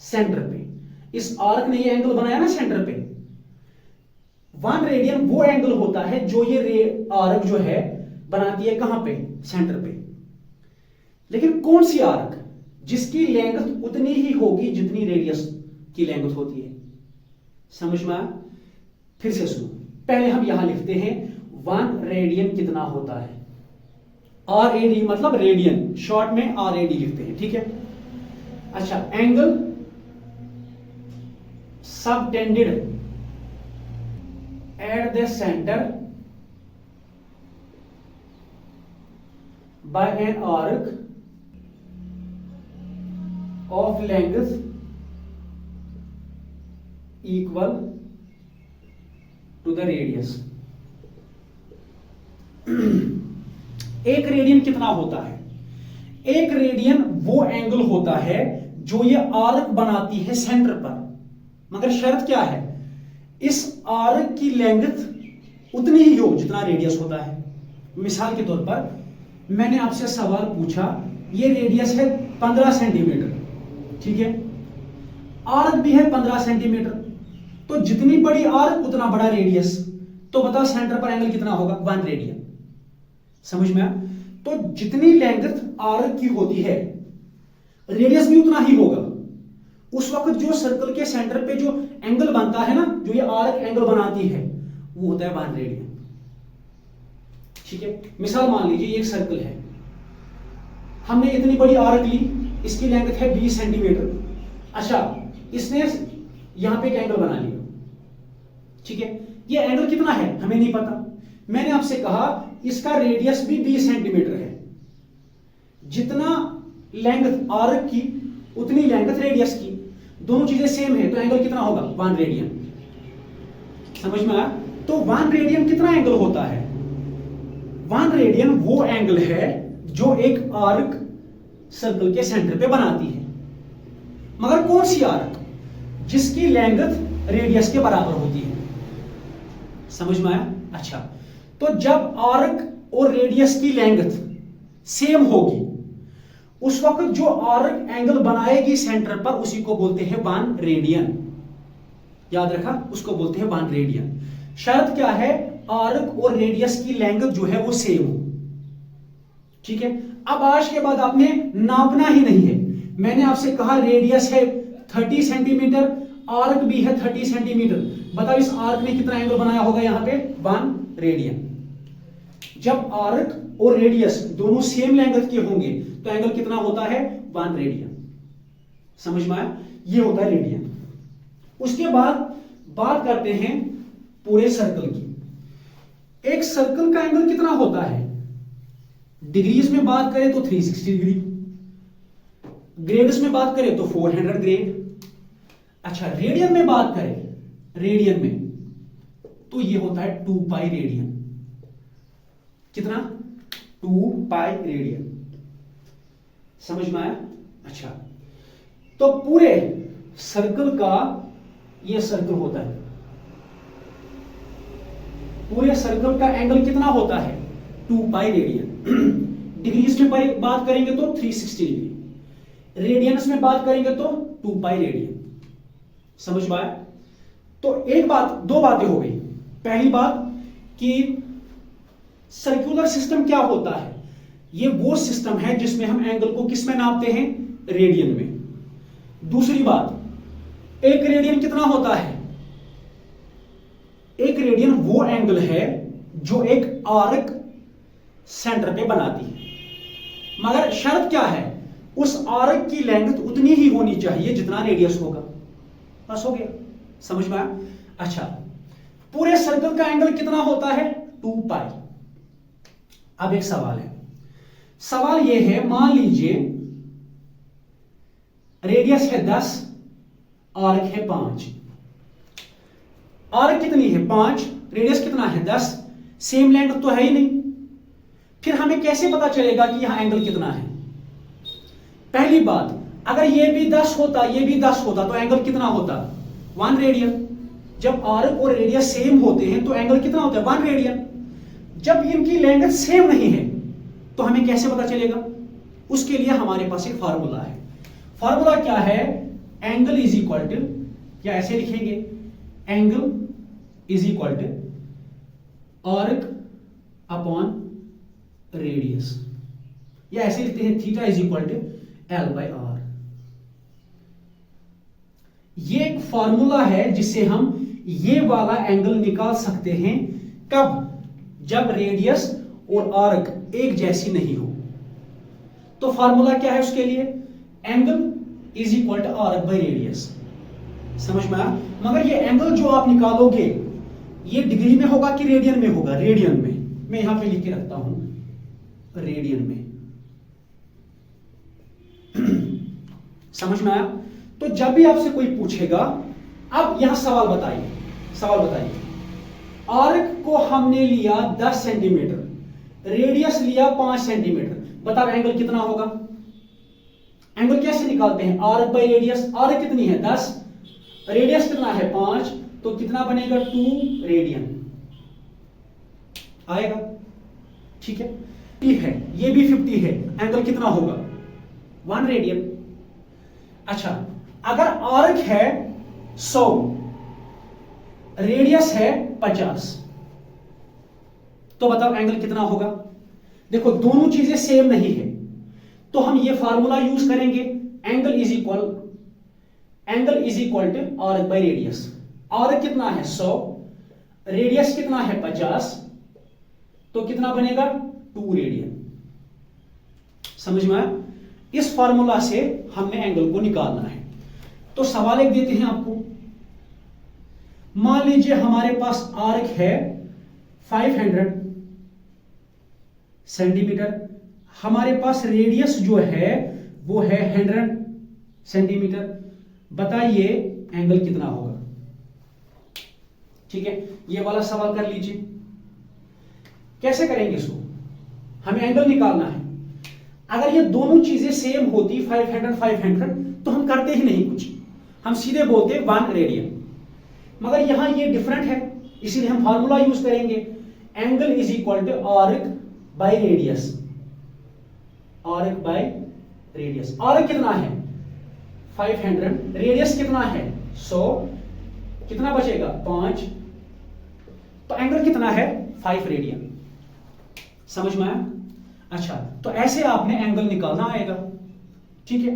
सेंटर पे। इस आर्क ने ये एंगल बनाया ना सेंटर पे, 1 रेडियन वो एंगल होता है जो ये आर्क जो है बनाती है, कहां पे, सेंटर पे। लेकिन कौन सी आर्क, जिसकी लेंथ उतनी ही होगी जितनी रेडियस की लेंथ होती है। समझ में आया? फिर से सुनो, पहले हम यहां लिखते हैं 1 रेडियन कितना होता है। RAD मतलब रेडियन, शॉर्ट में RAD लिखते हैं। ठीक है, अच्छा, angle subtended at the centre by an arc of length equal to the radius. एक रेडियन कितना होता है, एक रेडियन वो एंगल होता है जो ये आर्क बनाती है सेंटर पर, मगर शर्त क्या है, इस आर्क की लेंथ उतनी ही हो जितना रेडियस होता है। मिसाल के तौर पर मैंने आपसे सवाल पूछा, ये रेडियस है 15 सेंटीमीटर, ठीक है, आर्क भी है 15 सेंटीमीटर, तो जितनी बड़ी आर्क उतना बड़ा रेडियस। तो बताओ सेंटर पर एंगल कितना होगा, 1 रेडियन। समझ में आया? तो जितनी लेंथ आर्क की होती है, रेडियस भी उतना ही होगा। उस वक्त जो सर्कल के सेंटर पे जो एंगल बनता है ना, जो ये आर्क एंगल बनाती है, वो होता है 1 रेडियन। ठीक है, मिसाल मान लीजिए एक सर्कल है, हमने इतनी बड़ी आर्क ली, इसकी लेंथ है 20 सेंटीमीटर। अच्छा, इसने यहां पे एक एंगल बना लिया। ठीक है, ये एंगल कितना है हमें नहीं पता। मैंने आपसे कहा इसका रेडियस भी 20 सेंटीमीटर है, जितना लेंथ आर्क की उतनी लेंथ रेडियस की, दोनों चीजें सेम है, तो एंगल कितना होगा, 1 रेडियन। समझ में आया? तो 1 रेडियन कितना एंगल होता है, 1 रेडियन वो एंगल है जो एक आर्क सर्कल के सेंटर पे बनाती है, मगर कौन सी आर्क, जिसकी लेंथ रेडियस के बराबर होती है। समझ में आया? अच्छा, तो जब आर्क और रेडियस की लेंथ सेम होगी, उस वक्त जो आर्क एंगल बनाएगी सेंटर पर, उसी को बोलते हैं 1 रेडियन। याद रखा, उसको बोलते हैं 1 रेडियन। शर्त क्या है, आर्क और रेडियस की लेंथ जो है वो सेम हो। ठीक है, अब आज के बाद आपने नापना ही नहीं है। मैंने आपसे कहा रेडियस है 30 सेंटीमीटर, आर्क भी है 30 सेंटीमीटर। बताओ इस आर्क ने कितना एंगल बनाया होगा यहां पे, 1 रेडियन। जब आर्क और रेडियस दोनों सेम लेंथ के होंगे तो एंगल कितना होता है, 1 रेडियन। समझ में आया? ये होता है रेडियन। उसके बाद बात करते हैं पूरे सर्कल की। एक सर्कल का एंगल कितना होता है, डिग्रीज में बात करें तो 360 डिग्री, ग्रेड्स में बात करें तो 400 ग्रेड। अच्छा, रेडियन में बात करें, रेडियन में तो ये होता है 2 पाई रेडियन। कितना, 2 पाई रेडियन। समझ में आया? अच्छा, तो पूरे सर्कल का ये सर्कल होता है, पूरे सर्कल का एंगल कितना होता है, 2 पाई रेडियन। डिग्रीज में बात करेंगे तो 360 डिग्री, रेडियंस में बात करेंगे तो 2 पाई रेडियन। समझ में आया? तो एक बात, दो बातें हो गई। पहली बात कि सर्कुलर सिस्टम क्या होता है, ये वो सिस्टम है जिसमें हम एंगल को किस में नापते हैं, रेडियन में। दूसरी बात, एक रेडियन कितना होता है? एक रेडियन वो एंगल है जो एक आर्क सेंटर पे बनाती है, मगर शर्त क्या है? उस आर्क की लेंथ उतनी ही होनी चाहिए जितना रेडियस होगा। बस हो गया, समझ में आया? अच्छा, पूरे सर्कल का एंगल कितना होता है? 2 पाई। अब एक सवाल है, सवाल यह है, मान लीजिए रेडियस है 10, आर्क है 5। आर्क कितनी है? 5, रेडियस कितना है? 10, सेम लेंथ तो है ही नहीं। फिर हमें कैसे पता चलेगा कि यहां एंगल कितना है? पहली बात, अगर ये भी 10 होता, ये भी 10 होता, तो एंगल कितना होता? 1 रेडियन। जब आर्क और रेडियस सेम होते हैं तो एंगल कितना होता है? 1 रेडियन। जब इनकी लेंथ सेम नहीं है तो हमें कैसे पता चलेगा? उसके लिए हमारे पास एक फार्मूला है। फार्मूला क्या है? एंगल इज इक्वल टू, या ऐसे लिखेंगे, angle is equal to arc upon radius, या ऐसे लिखते हैं theta is equal to L/R। ये एक फॉर्मूला है जिससे हम ये वाला एंगल निकाल सकते हैं। कब? जब रेडियस और आर्क एक जैसी नहीं हो। तो फॉर्मूला क्या है उसके लिए? Angle is equal to arc by radius. समझ में आया? मगर ये एंगल जो आप निकालोगे ये डिग्री में होगा कि रेडियन में होगा? रेडियन में। मैं यहां पे लिख के रखता हूं, रेडियन में। समझ में आया? तो जब भी आपसे कोई पूछेगा, अब यहां सवाल बताइए, आर्क को हमने लिया 10 सेंटीमीटर, रेडियस लिया 5 सेंटीमीटर, बताओ एंगल कितना होगा? एंगल कैसे निकालते हैं? Arc by radius. आर्क कितनी है? 10, रेडियस कितना है? 5, तो कितना बनेगा? 2 रेडियन आएगा। ठीक है, ये भी 50 है, एंगल कितना होगा? 1 रेडियन। अच्छा, अगर आर्क है 100, रेडियस है 50, तो बताओ एंगल कितना होगा? देखो दोनों चीजें सेम नहीं है, तो हम ये फार्मूला यूज करेंगे, angle is equal to arc by radius. Arc कितना है? 100, रेडियस कितना है? 50, तो कितना बनेगा? 2 रेडियन। समझ में आया? इस फार्मूला से हमने एंगल को निकालना है। तो सवाल एक देते हैं आपको, मान लीजिए हमारे पास आर्क है 500 सेंटीमीटर, हमारे पास रेडियस जो है वो है 100 सेंटीमीटर। बताइए एंगल कितना होगा? ठीक है, ये वाला सवाल कर लीजिए। कैसे करेंगे इसको? हमें एंगल निकालना है। अगर ये दोनों चीजें सेम होती 500 तो हम करते ही नहीं कुछ, हम सीधे बोलते 1 रेडियन। मगर यहां ये डिफरेंट है, इसीलिए हम फार्मूला यूज करेंगे, angle is equal to arc by radius. Arc by radius, arc कितना है? 500, रेडियस कितना है? 100, कितना बचेगा? 5, तो एंगल कितना है? 5 रेडियन। समझ में आया? अच्छा, तो ऐसे आपने एंगल निकालना आएगा। ठीक है,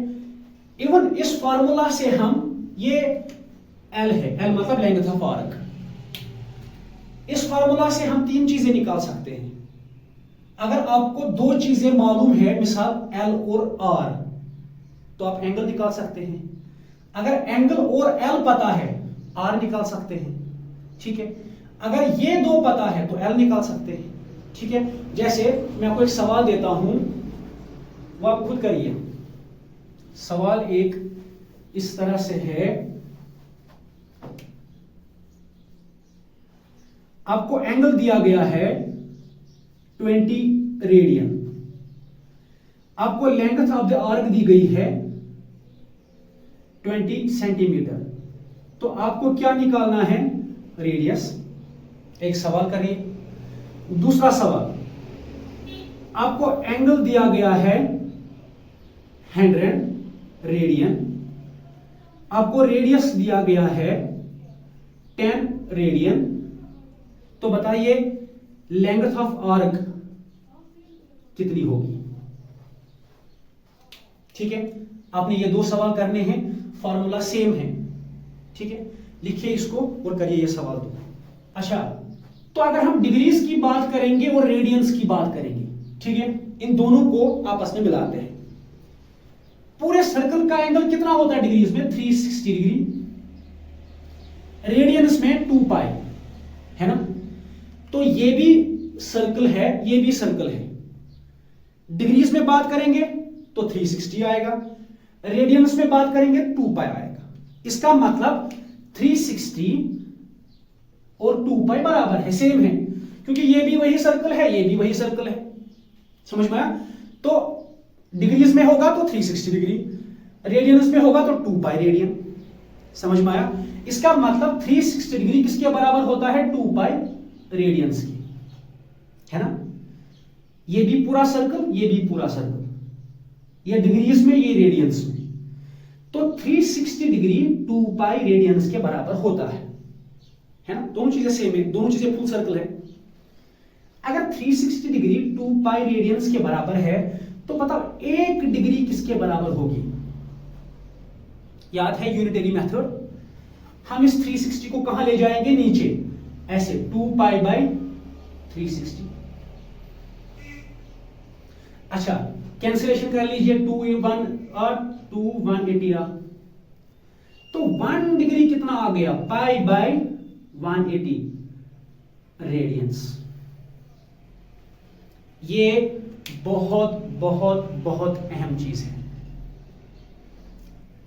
इवन इस फार्मूला से हम, ये L है, L मतलब लेंथ ऑफ आर्क, इस फार्मूला से हम 3 चीजें निकाल सकते हैं। अगर आपको 2 चीजें मालूम है, मिसाल L और R, तो आप एंगल निकाल सकते हैं। अगर एंगल और L पता है, R निकाल सकते हैं। ठीक है, अगर ये 2 पता है तो L निकाल सकते हैं। ठीक है, जैसे मैं आपको एक सवाल देता हूं, वो आप खुद करिए। सवाल एक इस तरह से है, आपको एंगल दिया गया है 20 रेडियन, आपको लेंथ ऑफ द आर्क दी गई है 20 सेंटीमीटर, तो आपको क्या निकालना है? रेडियस। एक सवाल करिए। दूसरा सवाल, आपको एंगल दिया गया है 100 रेडियन, आपको रेडियस दिया गया है 10 रेडियन, तो बताइए लेंथ ऑफ आर्क कितनी होगी? ठीक है, आपने ये 2 सवाल करने हैं, फॉर्मूला सेम है। ठीक है, लिखिए इसको और करिए ये सवाल दो। अच्छा, तो अगर हम डिग्रीज की बात करेंगे और रेडियंस की बात करेंगे, ठीक है, इन दोनों को आपस में मिलाते हैं। पूरे सर्कल का एंगल कितना होता है डिग्रीज में? 360 डिग्री, रेडियंस में 2 पाई, है ना। तो ये भी सर्कल है, ये भी सर्कल है। डिग्रीज में बात करेंगे तो 360 आएगा, रेडियंस में बात करेंगे 2 पाई आएगा। इसका मतलब 360 और 2 पाई बराबर है, सेम है, क्योंकि ये भी वही सर्कल है, ये भी वही सर्कल है। समझ में आया? तो डिग्रीज में होगा तो 360 डिग्री, रेडियंस में होगा तो 2 पाई रेडियन। समझ में आया? इसका मतलब 360 डिग्री किसके बराबर होता है? 2 पाई रेडियंस की, है ना। ये भी पूरा सर्कल, ये भी पूरा सर्कल, ये डिग्रीज में, ये रेडियंस में। तो 360 डिग्री 2 पाई रेडियंस के बराबर होता है ना। दोनों चीजें सेम है, दोनों चीजें फुल सर्कल है। अगर 360 डिग्री 2 पाई रेडियंस के बराबर है तो बताओ 1 डिग्री किसके बराबर होगी? याद है यूनिटरी मेथड? हम इस 360 को कहां ले जाएंगे? नीचे, ऐसे 2 पाई बाई 360। अच्छा, कैंसिलेशन कर लीजिए, 2 1 और 2 180 आ, तो 1 डिग्री कितना आ गया? Pi by 180 radians. ये बहुत बहुत बहुत अहम चीज है।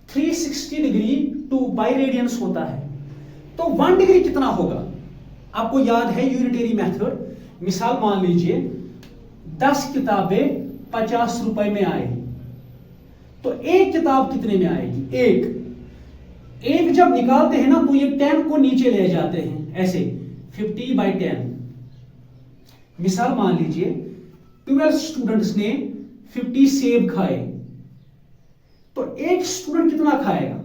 360 डिग्री 2 पाई रेडियंस होता है, तो 1 डिग्री कितना होगा? आपको याद है यूनिटरी मेथड? मिसाल मान लीजिए 10 किताबें 50 रुपए में आए, तो एक किताब कितने में आएगी? एक जब निकालते हैं ना तो ये 10 को नीचे ले जाते हैं, ऐसे 50/10। मिसाल मान लीजिए 12 स्टूडेंट्स ने 50 सेब खाए, तो एक स्टूडेंट कितना खाएगा?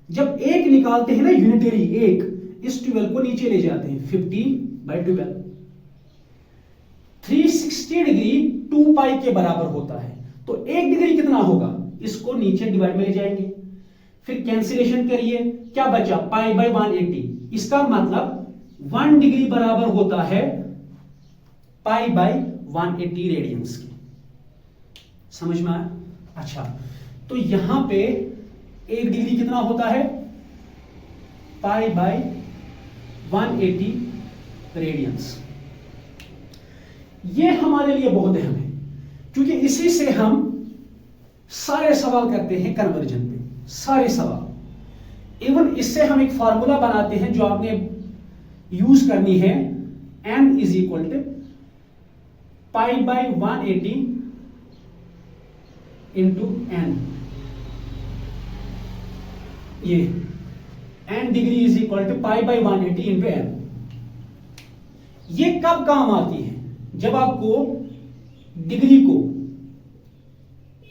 जब एक निकालते हैं ना यूनिटरी, एक, इस 12 को नीचे ले जाते हैं, 50/12। 360 डिग्री 2 पाई के बराबर होता है, तो 1 डिग्री कितना होगा? इसको नीचे डिवाइड में ले जाएंगे, फिर कैंसिलेशन करिए, क्या बचा? पाई बाई 180। इसका मतलब 1 डिग्री बराबर होता है पाई बाई 180 रेडियंस की। समझ में आया? अच्छा, तो यहां पे 1 डिग्री कितना होता है? Pi by 180 radians. ये हमारे लिए बहुत अहम है, क्योंकि इसी से हम सारे सवाल करते हैं कन्वर्जन पे, सारे सवाल। इवन इससे हम एक फार्मूला बनाते हैं जो आपने यूज करनी है, m is equal to pi by 180 into n। ये n degree is equal to pi by 180 into n। ये कब काम आती है? जब आपको डिग्री को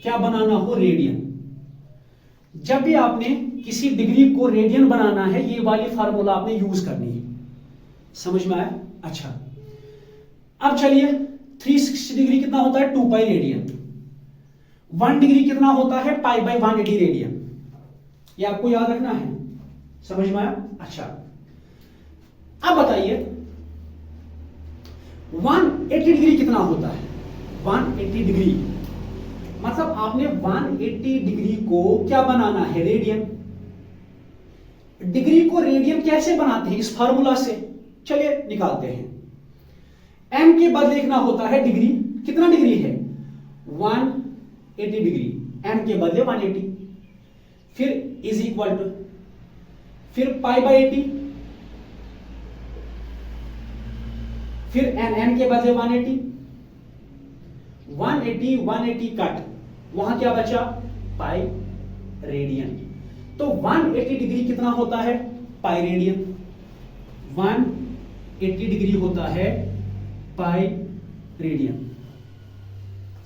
क्या बनाना हो? रेडियन। जब भी आपने किसी डिग्री को रेडियन बनाना है, ये वाली फार्मूला आपने यूज करनी है। समझ में आया? अच्छा, अब चलिए 360 डिग्री कितना होता है? 2 पाई रेडियन। 1 डिग्री कितना होता है? Pi by 180 radian. ये आपको याद रखना है। समझ में आया? अच्छा, अब बताइए 180 डिग्री कितना होता है? 180 डिग्री मतलब आपने 180 डिग्री को क्या बनाना है? रेडियन। डिग्री को रेडियन कैसे बनाते हैं? इस फार्मूला से। चलिए निकालते हैं। m के बाद लिखना होता है डिग्री। कितना डिग्री है? 180 डिग्री। m के बदले 180, फिर इज इक्वल टू, फिर पाई बाई 80, फिर n के बदले 180, 180 कट, वहां क्या बचा? Pi radian. तो 180 डिग्री कितना होता है? Pi radian. 180 डिग्री होता है पाई रेडियन।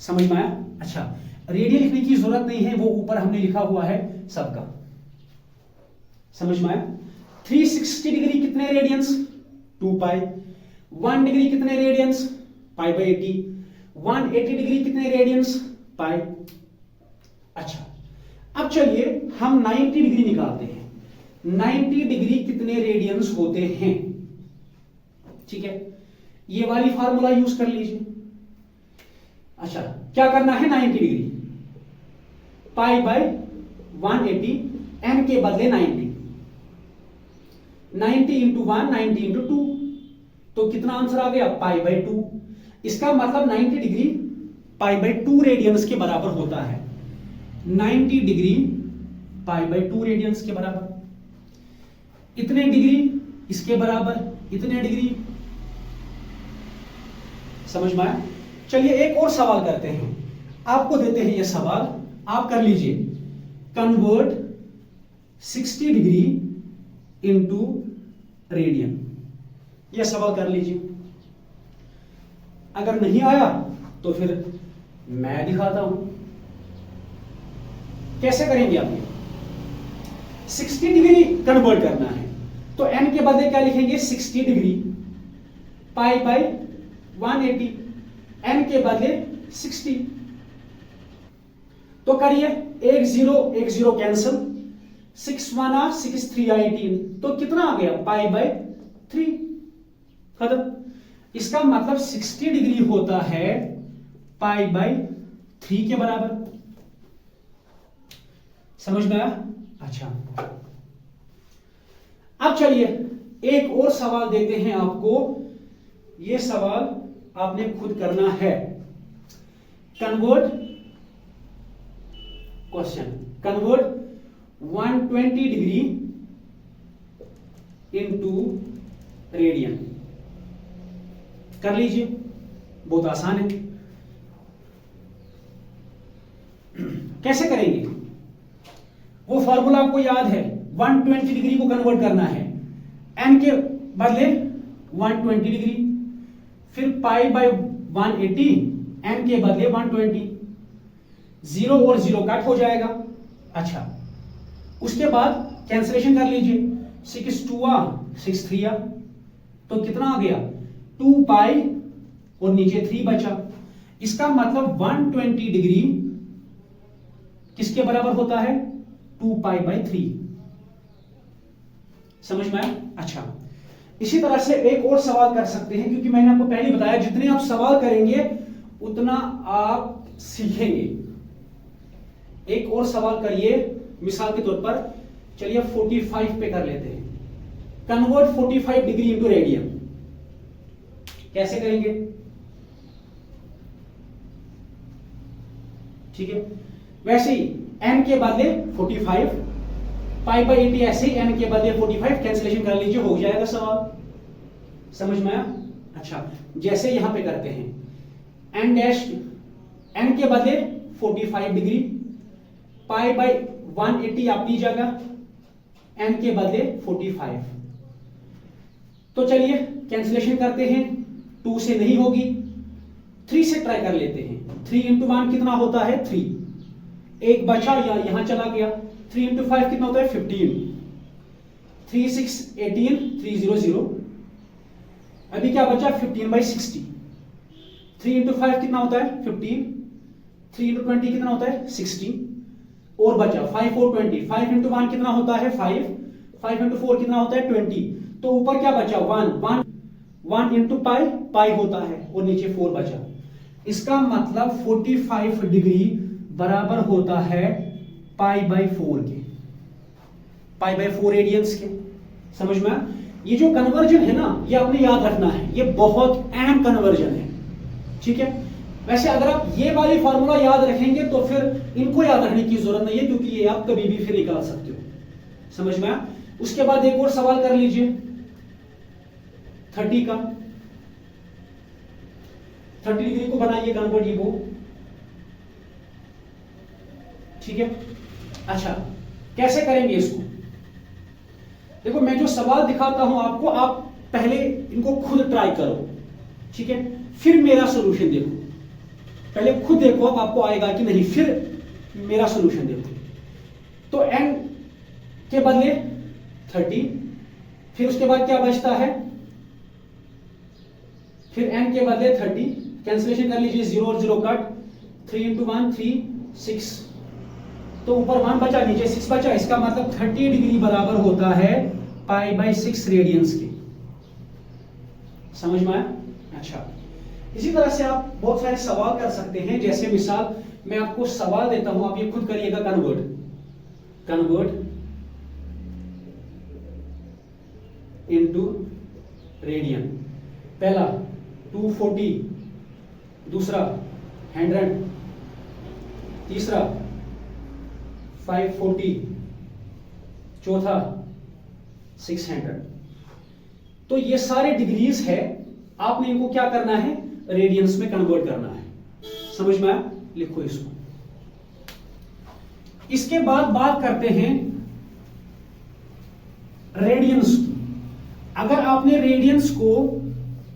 समझ में आया? अच्छा, रेडियन लिखने की जरूरत नहीं है, वो ऊपर हमने लिखा हुआ है सबका। समझ में आया? 360 डिग्री कितने रेडियंस? 2 पाई। 1 डिग्री कितने रेडियंस? Pi by 80। 180 डिग्री कितने रेडियंस? पाई। अच्छा, अब चलिए हम 90 डिग्री निकालते हैं। 90 डिग्री कितने रेडियंस होते हैं। ठीक है, ये वाली फार्मूला यूज कर लीजिए। अच्छा, क्या करना है, 90 डिग्री पाई बाय 180, n के बदले 90 इंटू 1, 90 इंटू 2, तो कितना आंसर आ गया, पाई बाय 2। इसका मतलब 90 डिग्री पाई बाय 2 रेडियंस के बराबर होता है। 90 डिग्री पाई बाय 2 रेडियंस के बराबर। इतने डिग्री इसके बराबर, इतने डिग्री। समझ में आया। चलिए एक और सवाल करते हैं। आपको देते हैं ये सवाल, आप कर लीजिए। कन्वर्ट 60 डिग्री इंटू रेडियन, यह सवाल कर लीजिए। अगर नहीं आया तो फिर मैं दिखाता हूं कैसे करेंगे। आप 60 डिग्री कन्वर्ट करना है तो n के बदले क्या लिखेंगे, 60 डिग्री पाई बाय 180, n के बदले 60। तो करिए, 1 0 कैंसिल, 6 1 6 3 18, तो कितना आ गया, पाई बाय 3। खत्म। इसका मतलब 60 डिग्री होता है पाई बाय 3 के बराबर। समझ में आया। अच्छा, अब चलिए एक और सवाल देते हैं आपको। यह सवाल आपने खुद करना है। Convert question, convert 120 degree into radian. कर लीजिए, बहुत आसान है। कैसे करेंगे, वो फॉर्मूला आपको याद है। 120 डिग्री को कन्वर्ट करना है, n के बदले 120 डिग्री, फिर पाई बाय 180, n के बदले 120, 0 और 0 कट हो जाएगा। अच्छा, उसके बाद कैंसिलेशन कर लीजिए, 6 2 6 3, तो कितना आ गया, 2 पाई और नीचे 3 बचा। इसका मतलब 120 डिग्री किसके बराबर होता है, 2 पाई बाय 3। समझ में आया। अच्छा, इसी तरह से एक और सवाल कर सकते हैं, क्योंकि मैंने आपको पहले बताया जितने आप सवाल करेंगे उतना आप सीखेंगे। एक और सवाल करिए, मिसाल के तौर पर चलिए 45 पे कर लेते हैं। कन्वर्ट 45 डिग्री इंटू रेडियन, कैसे करेंगे। ठीक है, वैसे ही n के बदले 45, पाई बाय 80, ऐसे ही n के बदले 45, कैंसिलेशन कर लीजिए, हो जाएगा सवाल। समझ में आया। अच्छा, जैसे यहां पे करते हैं, n डैश, n के बदले 45 डिग्री, पाई बाय 180 अपनी जगह, n के बदले 45। तो चलिए कैंसिलेशन करते हैं, 2 से नहीं होगी, 3 से ट्राई कर लेते हैं। 3 इंटू 1 कितना होता है, 3, एक बचा या यहां चला गया। 3 इंटू 5 कितना होता है, 15, 3 6 18, 3 0 0, अभी क्या बचा, 15 बाई 60। 3 इंटू 5 कितना होता है, 15, 3 इंटू 20 कितना होता है, 60, और बचा 5 और 20। 5 इंटू 1 कितना होता है, 5, 5 इंटू 4 कितना होता है, 20, तो ऊपर क्या बचा, 1 इंटू पाई होता है, और नीचे 4 बचा। इसका मतलब 45 डिग्री बराबर होता है पाई बाय 4 के, पाई बाय 4 रेडियंस के। समझ में। ये जो कन्वर्जन है ना, ये आपने याद रखना है, ये बहुत अहम कन्वर्जन है। ठीक है, वैसे अगर आप ये वाली फार्मूला याद रखेंगे तो फिर इनको याद रखने की जरूरत नहीं है, क्योंकि ये आप कभी भी फिर निकाल सकते हो। समझ में। उसके बाद एक और सवाल कर लीजिए, 30 का। 30 डिग्री को बनाइए कन्वर्ट, ये वो। ठीक है। अच्छा, कैसे करेंगे इसको। देखो, मैं जो सवाल दिखाता हूं आपको, आप पहले इनको खुद ट्राई करो। ठीक है, फिर मेरा सॉल्यूशन देखो। पहले खुद देखो अब आपको आएगा कि नहीं, फिर मेरा सॉल्यूशन देखो। तो n के बदले 30, फिर उसके बाद क्या बचता है, फिर n के बदले 30, कैंसिलेशन कर लीजिए, 0 और 0 कट, 3 इंटू 1 3, 6, तो ऊपर 1 बचा, नीचे 6 बचा, इसका मतलब 30 डिग्री बराबर होता है π/6 रेडियंस के। समझ में आया? अच्छा, इसी तरह से आप बहुत सारे सवाल कर सकते हैं। जैसे मिसाल मैं आपको सवाल देता हूं, आप ये खुद करिएगा, कन्वर्ट इनटू रेडियन। पहला 240, दूसरा 100, तीसरा 540, चौथा 600। तो ये सारे डिग्रीज है, आपने इनको क्या करना है, रेडियंस में कन्वर्ट करना है। समझ में आया? लिखो इसको। इसके बाद बात करते हैं रेडियंस। अगर आपने रेडियंस को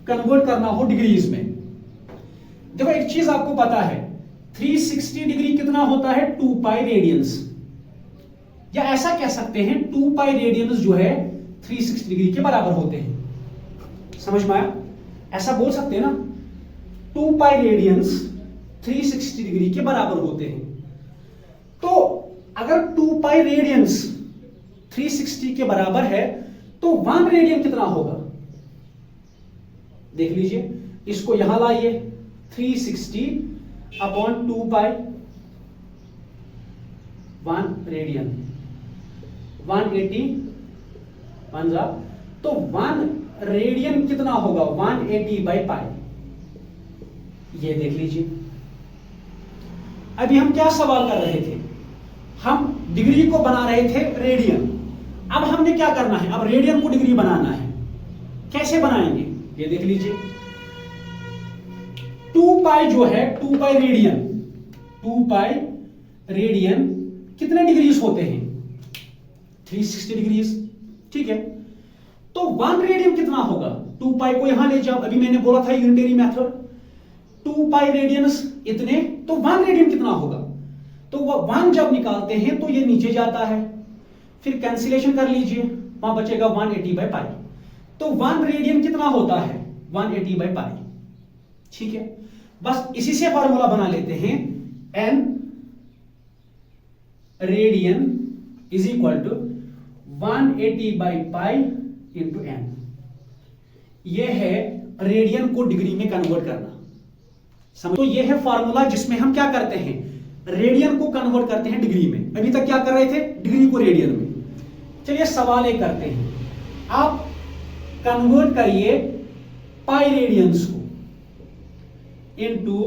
कन्वर्ट करना हो डिग्रीज में, देखो एक चीज आपको पता है, 360 डिग्री कितना होता है, 2π रेडियंस, या ऐसा कह सकते हैं 2π रेडियंस जो है 360 डिग्री के बराबर होते हैं। समझ में आया? ऐसा बोल सकते हैं ना, 2π रेडियंस 360 डिग्री के बराबर होते हैं। तो अगर 2π रेडियंस 360 के बराबर है तो 1 रेडियन कितना होगा, देख लीजिए। इसको यहां लाइए, 360/2π, 1 रेडियन, 180 पंजा, तो 1 रेडियन कितना होगा, 180/π। ये देख लीजिए। अभी हम क्या सवाल कर रहे थे, हम डिग्री को बना रहे थे रेडियन। अब हमने क्या करना है, अब रेडियन को डिग्री बनाना है। कैसे बनाएंगे, ये देख लीजिए। 2π जो है, 2π रेडियन कितने डिग्रीज होते हैं, 360 डिग्रीज, ठीक है। तो 1 रेडियन कितना होगा, 2π को यहां ले जाओ, अभी मैंने बोला था यूनिटरी मेथड, 2π रेडियंस इतने, तो 1 रेडियन कितना होगा, तो वो 1 जब निकालते हैं तो ये नीचे जाता है, फिर कैंसिलेशन कर लीजिए, वहां बचेगा 180/π। तो 1 रेडियन कितना होता है, 180/π, ठीक है। बस इसी से फॉर्मूला बना लेते हैं, n radian is equal to 180/π into n। यह है रेडियन को डिग्री में कन्वर्ट करना, समझ। तो यह है फॉर्मूला जिसमें हम क्या करते हैं, रेडियन को कन्वर्ट करते हैं डिग्री में। अभी तक क्या कर रहे थे, डिग्री को रेडियन में। चलिए सवाल एक करते हैं, आप कन्वर्ट करिए पाई रेडियंस को इनटू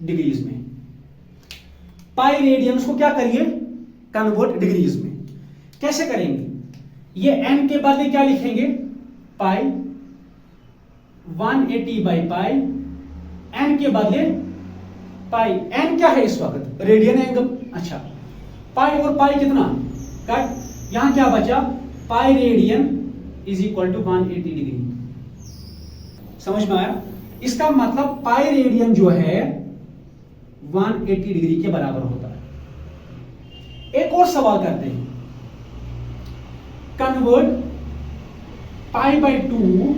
डिग्रीज में। पाई रेडियंस को क्या करिए, कन्वर्ट डिग्रीज में। कैसे करेंगे, ये n के बदले क्या लिखेंगे, पाई, 180/π, n के बदले पाई। n क्या है इस वक्त, रेडियन एंगल। अच्छा, पाई और पाई कितना कट, यहां क्या बचा, pi radian is equal to 180 degree. समझ में आया? इसका मतलब पाई रेडियन जो है 180 डिग्री के बराबर होता है। एक और सवाल करते हैं, convert π/2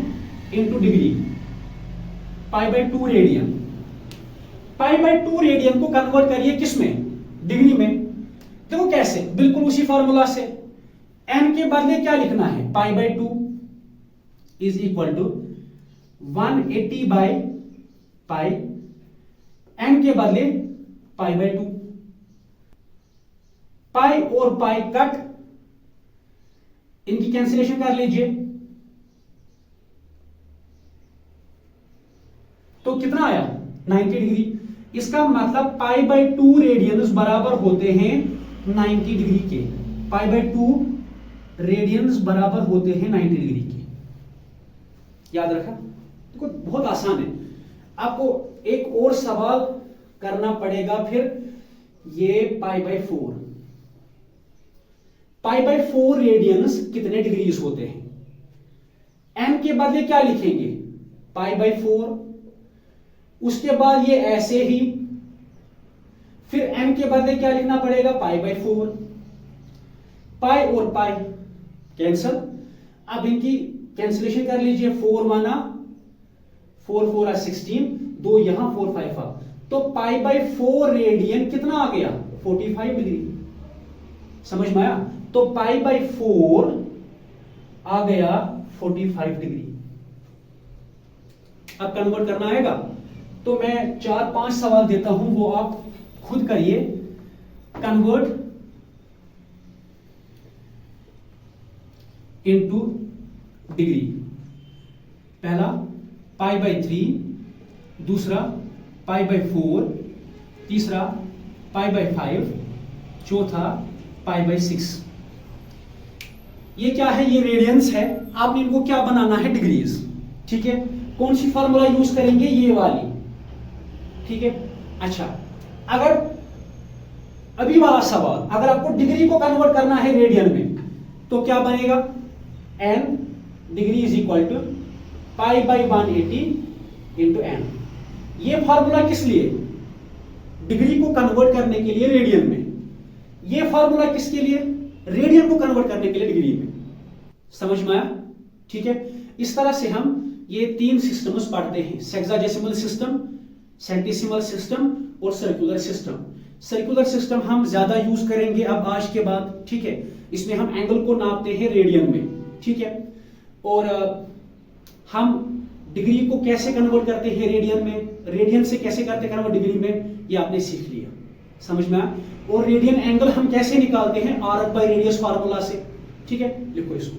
into degree, π/2 radian. π/2 radian को कन्वर्ट करिए किसमें, डिग्री में। देखो कैसे, बिल्कुल उसी फॉर्मूला से। n के बदले क्या लिखना है, π/2 इज इक्वल टू 180/π, n के बदले π/2। पाई और पाई कट, इनकी कैंसिलेशन कर लीजिए, तो कितना आया, 90 डिग्री। इसका मतलब π/2 रेडियंस बराबर होते हैं 90 डिग्री के। π/2 रेडियंस बराबर होते हैं 90 डिग्री के। याद रखा? देखो बहुत आसान है, आपको एक और सवाल करना पड़ेगा फिर। ये π/4, π/4 रेडियंस कितने डिग्रीज होते हैं, n के बदले क्या लिखेंगे, π/4, उसके बाद ये ऐसे ही, फिर n के बदले क्या लिखना पड़ेगा, π/4। पाई और पाई कैंसल, अब इनकी कैंसिलेशन कर लीजिए, 4 माना 4 4 16, 2 यहां 4 5 तो π/4 रेडियन कितना आ गया, 45 डिग्री। समझ में आया? तो π/4 आ गया 45 डिग्री। अब कन्वर्ट करना आएगा तो मैं 4-5 सवाल देता हूं, वो आप खुद करिए। Convert into degree. पहला π/3, दूसरा π/4, तीसरा π/5, चौथा π/6। ये क्या है? ये रेडियंस है। आपने इनको क्या बनाना है? डिग्रीज। ठीक है, कौन सी फॉर्मूला यूज करेंगे? ये वाली। ठीक है, अच्छा, अगर अभी वाला सवाल, अगर आपको डिग्री को कन्वर्ट करना है रेडियन में, तो क्या बनेगा? n degree is equal to π/180 into n। ये फॉर्मूला किस लिए? डिग्री को कन्वर्ट करने के लिए रेडियन में। ये फॉर्मूला किसके लिए? रेडियन को कन्वर्ट करने के लिए डिग्री में। समझ में आया? ठीक है, इस तरह से हम ये 3 सिस्टम्स पढ़ते हैं: सेक्साडेसिमल सिस्टम, सेंटिसिमल सिस्टम और सर्कुलर सिस्टम। सर्कुलर सिस्टम हम ज्यादा यूज करेंगे अब आज के बाद। ठीक है, इसमें हम एंगल को नापते हैं रेडियन में। ठीक है, और हम डिग्री को कैसे कन्वर्ट करते हैं रेडियन में, रेडियन से कैसे करते हैं कन्वर्ट डिग्री में, ये आपने सीख लिया। समझ में आया? और रेडियन एंगल हम कैसे निकालते हैं? आर्क बाय रेडियस फार्मूला से। ठीक है, लिखो इसको।